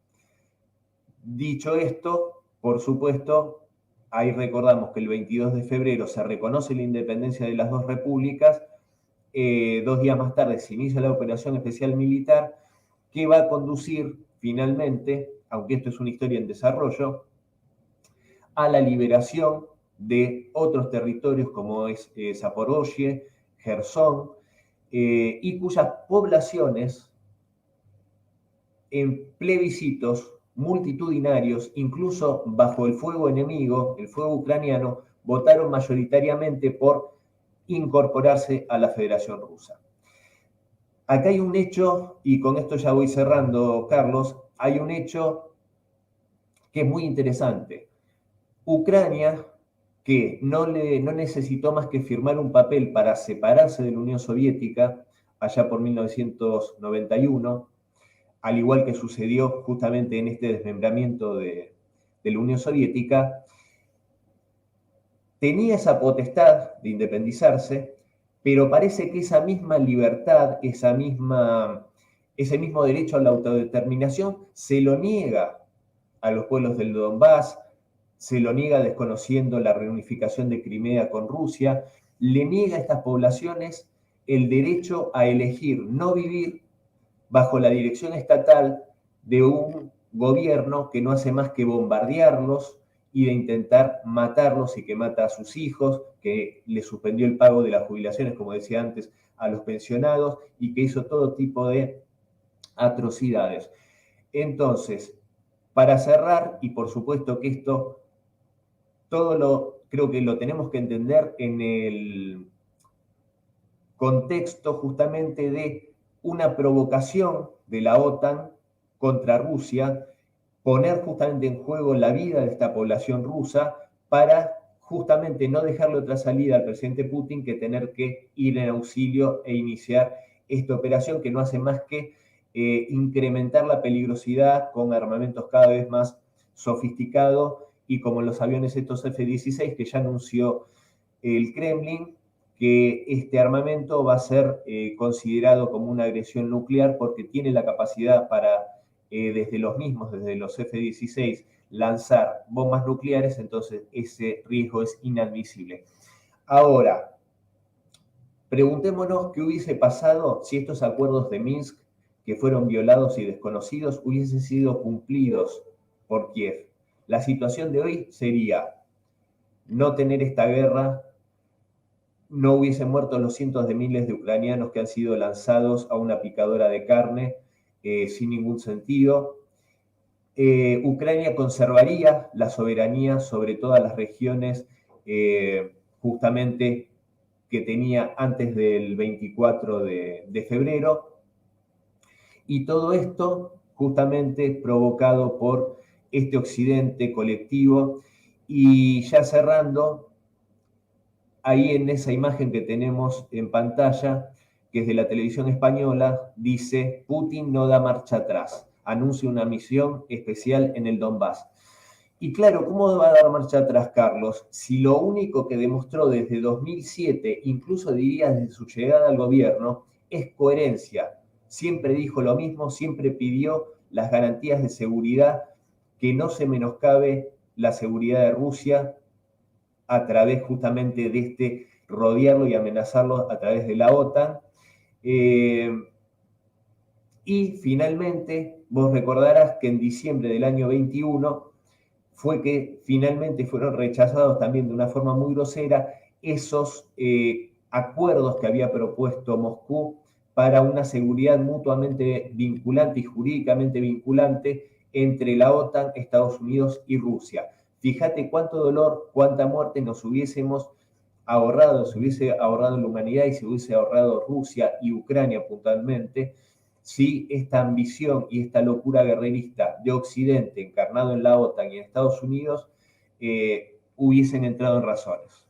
Dicho esto, por supuesto, ahí recordamos que el 22 de febrero se reconoce la independencia de las dos repúblicas. 2 días más tarde se inicia la operación especial militar que va a conducir finalmente, aunque esto es una historia en desarrollo, a la liberación de otros territorios como es Zaporozhye, Jersón, y cuyas poblaciones en plebiscitos multitudinarios, incluso bajo el fuego enemigo, el fuego ucraniano, votaron mayoritariamente por incorporarse a la Federación Rusa. Acá hay un hecho, y con esto ya voy cerrando, Carlos, hay un hecho que es muy interesante. Ucrania, que no necesitó más que firmar un papel para separarse de la Unión Soviética, allá por 1991, al igual que sucedió justamente en este desmembramiento de la Unión Soviética, tenía esa potestad de independizarse, pero parece que esa misma libertad, ese mismo derecho a la autodeterminación se lo niega a los pueblos del Donbass, se lo niega desconociendo la reunificación de Crimea con Rusia, le niega a estas poblaciones el derecho a elegir no vivir bajo la dirección estatal de un gobierno que no hace más que bombardearlos y de intentar matarlos y que mata a sus hijos, que le suspendió el pago de las jubilaciones, como decía antes, a los pensionados y que hizo todo tipo de atrocidades. Entonces, para cerrar, y por supuesto que esto creo que lo tenemos que entender en el contexto justamente de una provocación de la OTAN contra Rusia, poner justamente en juego la vida de esta población rusa para justamente no dejarle otra salida al presidente Putin que tener que ir en auxilio e iniciar esta operación que no hace más que incrementar la peligrosidad con armamentos cada vez más sofisticados y como los aviones estos F-16 que ya anunció el Kremlin, que este armamento va a ser considerado como una agresión nuclear porque tiene la capacidad para, desde los F-16, lanzar bombas nucleares, entonces ese riesgo es inadmisible. Ahora, preguntémonos qué hubiese pasado si estos acuerdos de Minsk, que fueron violados y desconocidos, hubiesen sido cumplidos por Kiev. La situación de hoy sería no tener esta guerra, no hubiesen muerto los cientos de miles de ucranianos que han sido lanzados a una picadora de carne sin ningún sentido. Ucrania conservaría la soberanía sobre todas las regiones justamente que tenía antes del 24 de febrero. Y todo esto justamente provocado por este occidente colectivo. Y ya cerrando, ahí en esa imagen que tenemos en pantalla, que es de la televisión española, dice: Putin no da marcha atrás, anuncia una misión especial en el Donbass. Y claro, ¿cómo va a dar marcha atrás, Carlos? Si lo único que demostró desde 2007, incluso diría desde su llegada al gobierno, es coherencia. Siempre dijo lo mismo, siempre pidió las garantías de seguridad, que no se menoscabe la seguridad de Rusia a través justamente de este rodearlo y amenazarlo a través de la OTAN. Y finalmente, vos recordarás que en diciembre del año 21 fue que finalmente fueron rechazados también de una forma muy grosera esos acuerdos que había propuesto Moscú para una seguridad mutuamente vinculante y jurídicamente vinculante entre la OTAN, Estados Unidos y Rusia. Fíjate cuánto dolor, cuánta muerte nos hubiésemos ahorrado, se hubiese ahorrado la humanidad y se hubiese ahorrado Rusia y Ucrania puntualmente, si esta ambición y esta locura guerrerista de Occidente, encarnado en la OTAN y en Estados Unidos, hubiesen entrado en razones.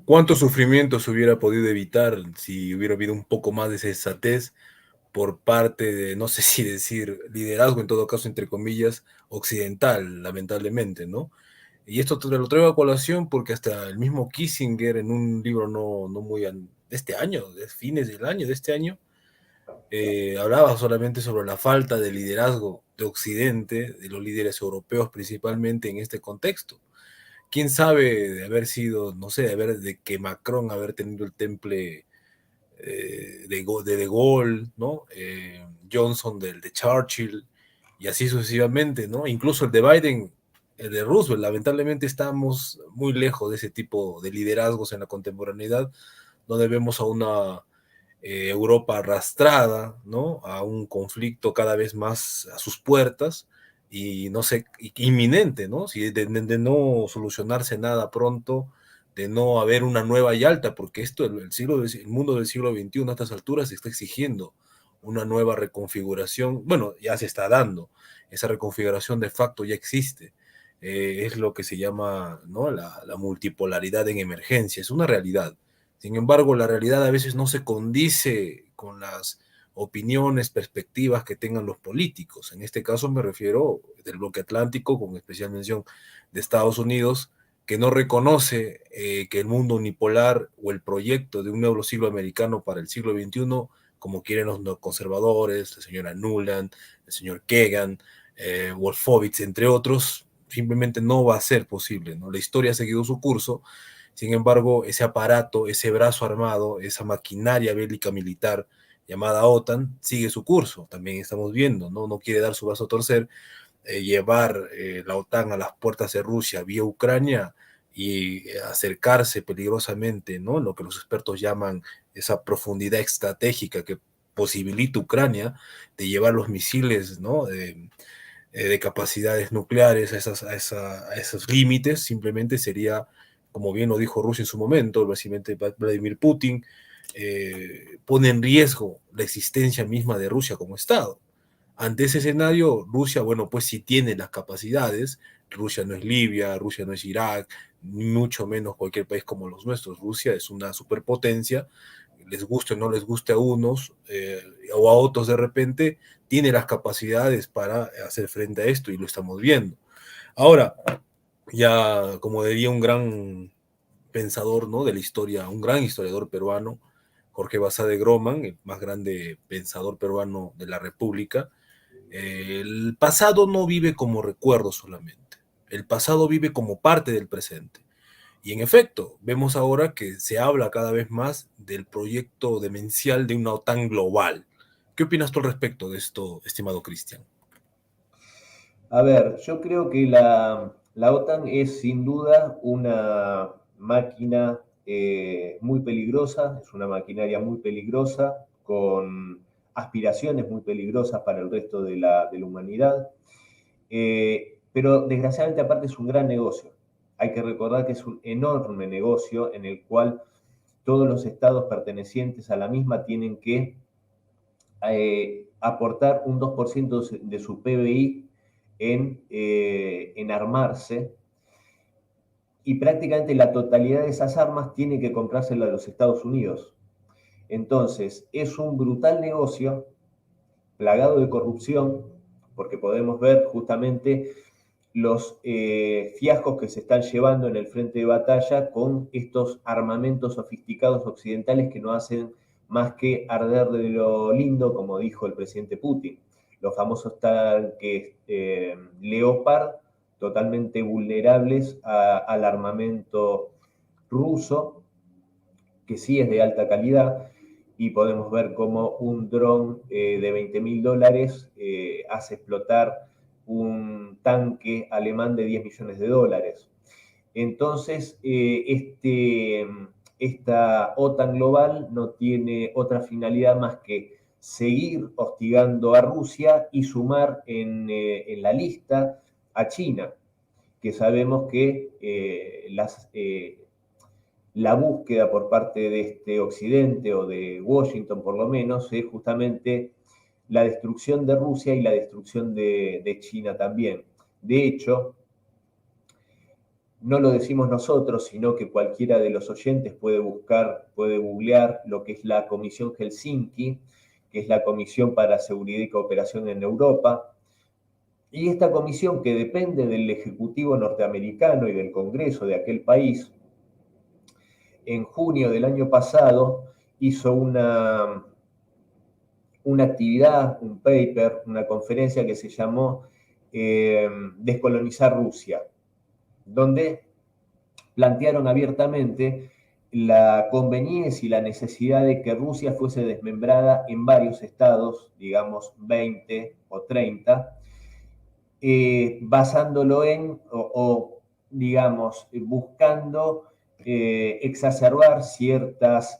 ¿Cuánto sufrimiento se hubiera podido evitar si hubiera habido un poco más de sensatez por parte de, no sé si decir liderazgo, en todo caso, entre comillas, occidental, lamentablemente, ¿no? Y esto te lo traigo a colación porque hasta el mismo Kissinger, en un libro no muy de este año, de fines del año, de este año, hablaba solamente sobre la falta de liderazgo de Occidente, de los líderes europeos principalmente en este contexto. ¿Quién sabe de haber sido, no sé, de que Macron haber tenido el temple de Gaulle, ¿no? Johnson de Churchill, y así sucesivamente, ¿no? Incluso el de Biden, el de Roosevelt. Lamentablemente estamos muy lejos de ese tipo de liderazgos en la contemporaneidad, donde vemos a una Europa arrastrada, ¿no? A un conflicto cada vez más a sus puertas, y no sé, inminente, ¿no? Si de no solucionarse nada pronto, de no haber una nueva Yalta, porque esto, el mundo del siglo XXI a estas alturas está exigiendo una nueva reconfiguración. Bueno, ya se está dando, esa reconfiguración de facto ya existe. Es lo que se llama, ¿no?, la multipolaridad en emergencia, es una realidad. Sin embargo, la realidad a veces no se condice con las opiniones, perspectivas que tengan los políticos. En este caso me refiero del bloque atlántico, con especial mención de Estados Unidos, que no reconoce que el mundo unipolar o el proyecto de un nuevo siglo americano para el siglo XXI, como quieren los conservadores, la señora Nuland, el señor Kagan, Wolfowitz, entre otros, simplemente no va a ser posible, ¿no? La historia ha seguido su curso. Sin embargo, ese aparato, ese brazo armado, esa maquinaria bélica militar llamada OTAN, sigue su curso. También estamos viendo, no quiere dar su brazo a torcer, llevar la OTAN a las puertas de Rusia vía Ucrania y acercarse peligrosamente, ¿no?, lo que los expertos llaman esa profundidad estratégica que posibilita Ucrania de llevar los misiles, ¿no?, de capacidades nucleares a esos límites. Simplemente sería, como bien lo dijo Rusia en su momento, el presidente Vladimir Putin, pone en riesgo la existencia misma de Rusia como Estado. Ante ese escenario, Rusia, bueno, pues sí tiene las capacidades. Rusia no es Libia, Rusia no es Irak, ni mucho menos cualquier país como los nuestros. Rusia es una superpotencia, les guste o no les guste a unos o a otros de repente, tiene las capacidades para hacer frente a esto y lo estamos viendo. Ahora, ya como diría un gran pensador, ¿no?, de la historia, un gran historiador peruano, Jorge Basadre Groman, el más grande pensador peruano de la República, el pasado no vive como recuerdo solamente, el pasado vive como parte del presente. Y en efecto, vemos ahora que se habla cada vez más del proyecto demencial de una OTAN global. ¿Qué opinas tú al respecto de esto, estimado Cristian? A ver, yo creo que la OTAN es sin duda una máquina muy peligrosa, es una maquinaria muy peligrosa, con aspiraciones muy peligrosas para el resto de la humanidad, pero desgraciadamente aparte es un gran negocio. Hay que recordar que es un enorme negocio en el cual todos los estados pertenecientes a la misma tienen que aportar un 2% de su PBI en armarse, y prácticamente la totalidad de esas armas tiene que comprárselas a los Estados Unidos. Entonces, es un brutal negocio plagado de corrupción, porque podemos ver justamente los fiascos que se están llevando en el frente de batalla con estos armamentos sofisticados occidentales que no hacen más que arder de lo lindo, como dijo el presidente Putin. Los famosos tanques Leopard, totalmente vulnerables al armamento ruso, que sí es de alta calidad, y podemos ver cómo un dron de $20.000 hace explotar un tanque alemán de $10 millones. Entonces, esta OTAN global no tiene otra finalidad más que seguir hostigando a Rusia y sumar en la lista a China, que sabemos que la búsqueda por parte de este Occidente o de Washington por lo menos es justamente la destrucción de Rusia y la destrucción de China también. De hecho, no lo decimos nosotros, sino que cualquiera de los oyentes puede googlear lo que es la Comisión Helsinki, que es la Comisión para Seguridad y Cooperación en Europa. Y esta comisión, que depende del Ejecutivo norteamericano y del Congreso de aquel país, en junio del año pasado hizo una actividad, un paper, una conferencia que se llamó Descolonizar Rusia, donde plantearon abiertamente la conveniencia y la necesidad de que Rusia fuese desmembrada en varios estados, digamos 20 o 30, basándolo en, digamos, buscando exacerbar ciertos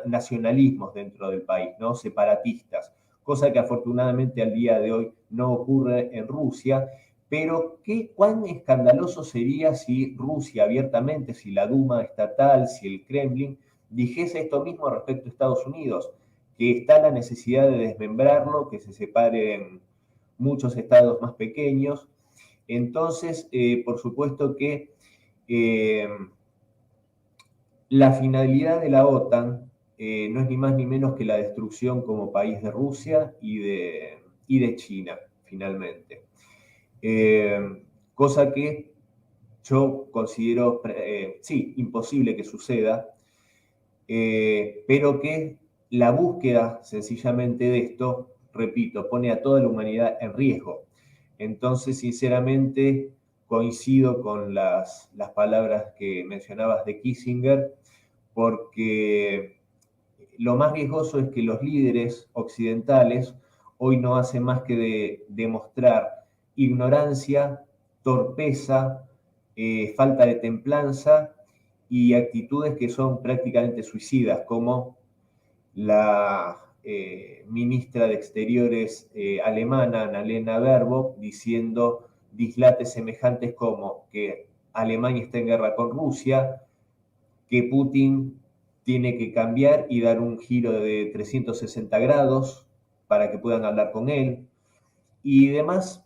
nacionalismos dentro del país, ¿no? Separatistas, cosa que afortunadamente al día de hoy no ocurre en Rusia, pero ¿cuán escandaloso sería si Rusia abiertamente, si la Duma estatal, si el Kremlin dijese esto mismo respecto a Estados Unidos, que está la necesidad de desmembrarlo, que se separen muchos estados más pequeños? Entonces, por supuesto que la finalidad de la OTAN no es ni más ni menos que la destrucción como país de Rusia y de China, finalmente. Cosa que yo considero, sí, imposible que suceda, pero que la búsqueda sencillamente de esto, repito, pone a toda la humanidad en riesgo. Entonces, sinceramente, coincido con las palabras que mencionabas de Kissinger, porque lo más riesgoso es que los líderes occidentales hoy no hacen más que demostrar ignorancia, torpeza, falta de templanza y actitudes que son prácticamente suicidas, como la ministra de Exteriores alemana, Annalena Baerbock, diciendo dislates semejantes como que Alemania está en guerra con Rusia, que Putin tiene que cambiar y dar un giro de 360 grados para que puedan hablar con él, y demás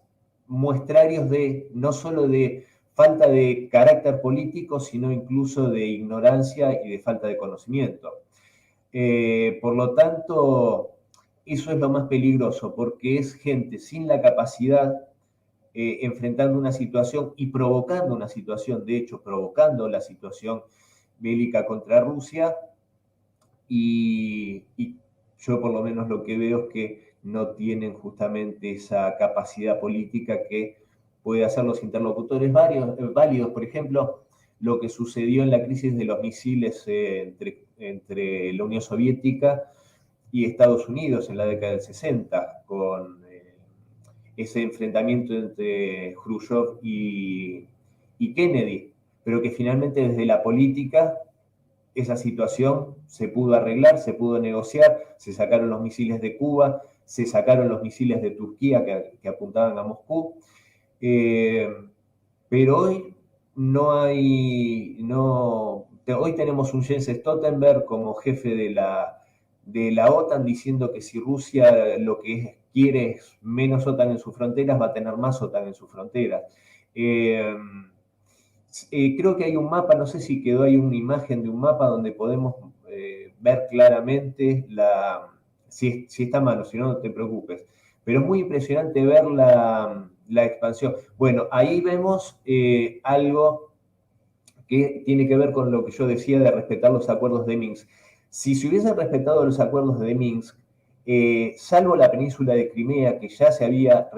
muestrarios no solo de falta de carácter político, sino incluso de ignorancia y de falta de conocimiento. Por lo tanto, eso es lo más peligroso, porque es gente sin la capacidad, enfrentando una situación y provocando una situación, de hecho, provocando la situación bélica contra Rusia, y yo por lo menos lo que veo es que no tienen justamente esa capacidad política que puede hacer los interlocutores válidos. Por ejemplo, lo que sucedió en la crisis de los misiles entre la Unión Soviética y Estados Unidos en la década del 60, con ese enfrentamiento entre Khrushchev y Kennedy, pero que finalmente desde la política esa situación se pudo arreglar, se pudo negociar, se sacaron los misiles de Cuba, se sacaron los misiles de Turquía que apuntaban a Moscú, pero hoy hoy tenemos un Jens Stoltenberg como jefe de la OTAN diciendo que si Rusia lo que quiere es menos OTAN en sus fronteras, va a tener más OTAN en sus fronteras. Creo que hay un mapa, no sé si quedó ahí una imagen de un mapa donde podemos ver claramente si está malo, si no, no te preocupes. Pero es muy impresionante ver la expansión. Bueno, ahí vemos algo que tiene que ver con lo que yo decía de respetar los acuerdos de Minsk. Si se hubiesen respetado los acuerdos de Minsk, salvo la península de Crimea, que ya se había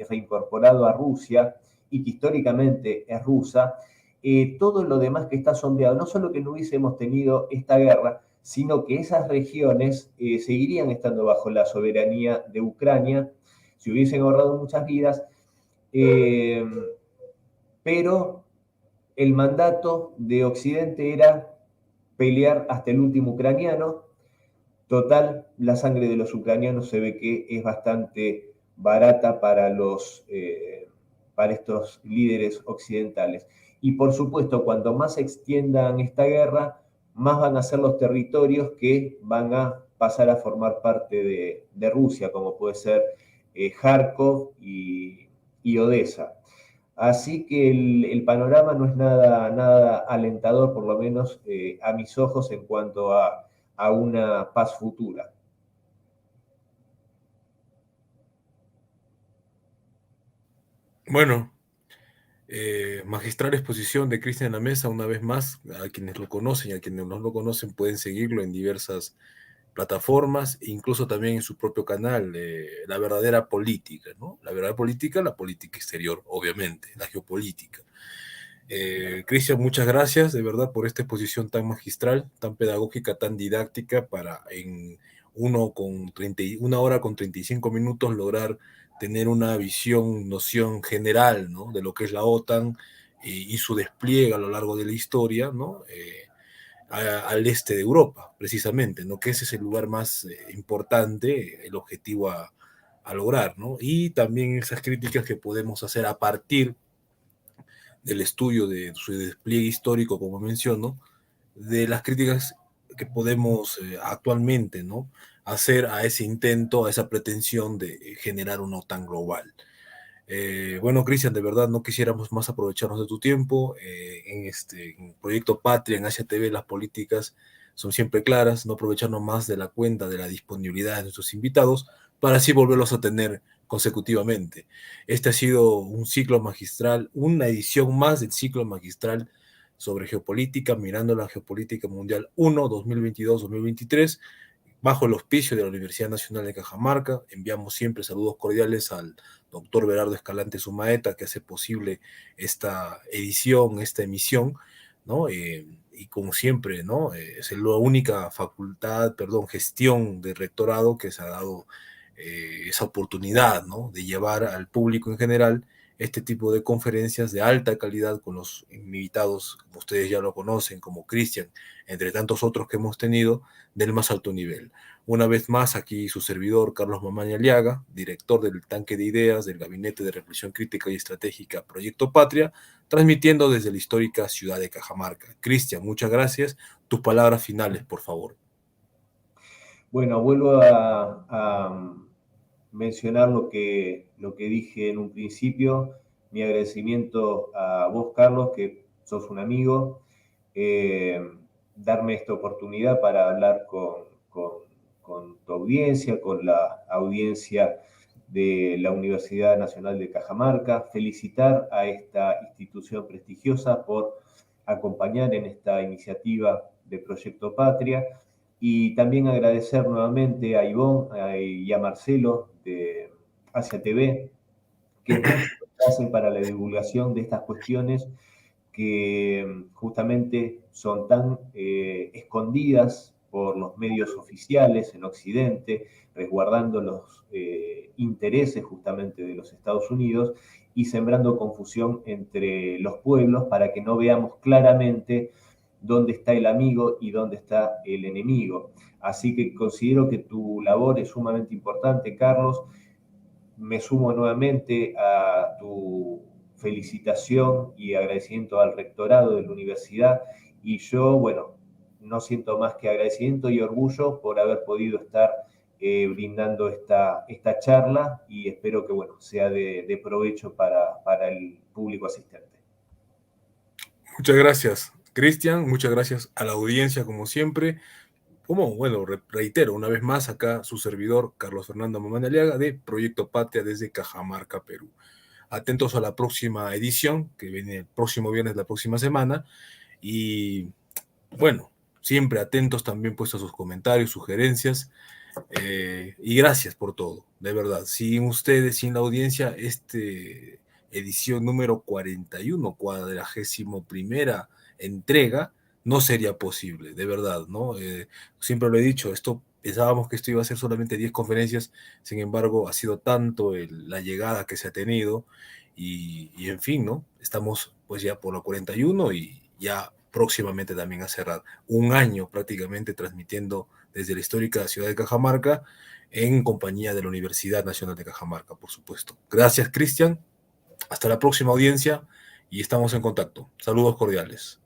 reincorporado a Rusia, y que históricamente es rusa, todo lo demás que está sondeado, no solo que no hubiésemos tenido esta guerra, sino que esas regiones seguirían estando bajo la soberanía de Ucrania, se hubiesen ahorrado muchas vidas, pero el mandato de Occidente era pelear hasta el último ucraniano. Total, la sangre de los ucranianos se ve que es bastante barata para estos líderes occidentales. Y por supuesto, cuanto más se extiendan esta guerra, más van a ser los territorios que van a pasar a formar parte de Rusia, como puede ser Kharkov y Odessa. Así que el panorama no es nada alentador, por lo menos a mis ojos, en cuanto a una paz futura. Bueno, magistral exposición de Cristian en la mesa, una vez más. A quienes lo conocen y a quienes no lo conocen pueden seguirlo en diversas plataformas, incluso también en su propio canal, La Verdadera Política, ¿no? La Verdadera Política, la política exterior, obviamente, la geopolítica. Cristian, muchas gracias de verdad por esta exposición tan magistral, tan pedagógica, tan didáctica, para en 1 hora con 35 minutos lograr tener una visión, noción general, ¿no?, de lo que es la OTAN y su despliegue a lo largo de la historia, ¿no?, al este de Europa, precisamente, ¿no?, que ese es el lugar más importante, el objetivo a lograr, ¿no? Y también esas críticas que podemos hacer a partir del estudio de su despliegue histórico, como menciono, de las críticas que podemos actualmente, ¿no?, hacer a ese intento, a esa pretensión de generar una OTAN global. Bueno, Cristian, de verdad no quisiéramos más aprovecharnos de tu tiempo. En Proyecto Patria, en Asia TV, las políticas son siempre claras, no aprovecharnos más de la cuenta de la disponibilidad de nuestros invitados, para así volverlos a tener consecutivamente. Este ha sido un ciclo magistral, una edición más del ciclo magistral sobre geopolítica, mirando la geopolítica mundial 1, 2022-2023, bajo el auspicio de la Universidad Nacional de Cajamarca. Enviamos siempre saludos cordiales al doctor Berardo Escalante Sumaeta, que hace posible esta edición, esta emisión, ¿no? Y como siempre, ¿no?, es la única gestión de rectorado que se ha dado esa oportunidad, ¿no?, de llevar al público en general este tipo de conferencias de alta calidad con los invitados, como ustedes ya lo conocen, como Cristian, entre tantos otros que hemos tenido, del más alto nivel. Una vez más, aquí su servidor, Carlos Mamaña Aliaga, director del Tanque de Ideas del Gabinete de Reflexión Crítica y Estratégica Proyecto Patria, transmitiendo desde la histórica ciudad de Cajamarca. Cristian, muchas gracias. Tus palabras finales, por favor. Bueno, vuelvo a mencionar lo que dije en un principio. Mi agradecimiento a vos, Carlos, que sos un amigo, darme esta oportunidad para hablar con tu audiencia, con la audiencia de la Universidad Nacional de Cajamarca, felicitar a esta institución prestigiosa por acompañar en esta iniciativa de Proyecto Patria, y también agradecer nuevamente a Ivonne y a Marcelo de Asia TV, que hacen para la divulgación de estas cuestiones que justamente son tan escondidas por los medios oficiales en Occidente, resguardando los intereses justamente de los Estados Unidos y sembrando confusión entre los pueblos para que no veamos claramente dónde está el amigo y dónde está el enemigo. Así que considero que tu labor es sumamente importante, Carlos. Me sumo nuevamente a tu felicitación y agradecimiento al rectorado de la universidad, y yo, bueno, no siento más que agradecimiento y orgullo por haber podido estar brindando esta charla, y espero que, bueno, sea de provecho para el público asistente. Muchas gracias, Cristian, muchas gracias a la audiencia, como siempre. Bueno, reitero una vez más, acá su servidor, Carlos Fernando Mamán Aliaga, de Proyecto Patria desde Cajamarca, Perú. Atentos a la próxima edición, que viene el próximo viernes, la próxima semana, y bueno, siempre atentos también pues a sus comentarios, sugerencias, y gracias por todo, de verdad. Sin ustedes, sin la audiencia, edición número 41, 41ª entrega, no sería posible, de verdad, ¿no? Siempre lo he dicho, pensábamos que esto iba a ser solamente 10 conferencias, sin embargo, ha sido tanto la llegada que se ha tenido, y en fin, ¿no? Estamos pues ya por la 41 y ya próximamente también a cerrar un año prácticamente transmitiendo desde la histórica ciudad de Cajamarca en compañía de la Universidad Nacional de Cajamarca, por supuesto. Gracias, Cristian. Hasta la próxima audiencia y estamos en contacto. Saludos cordiales.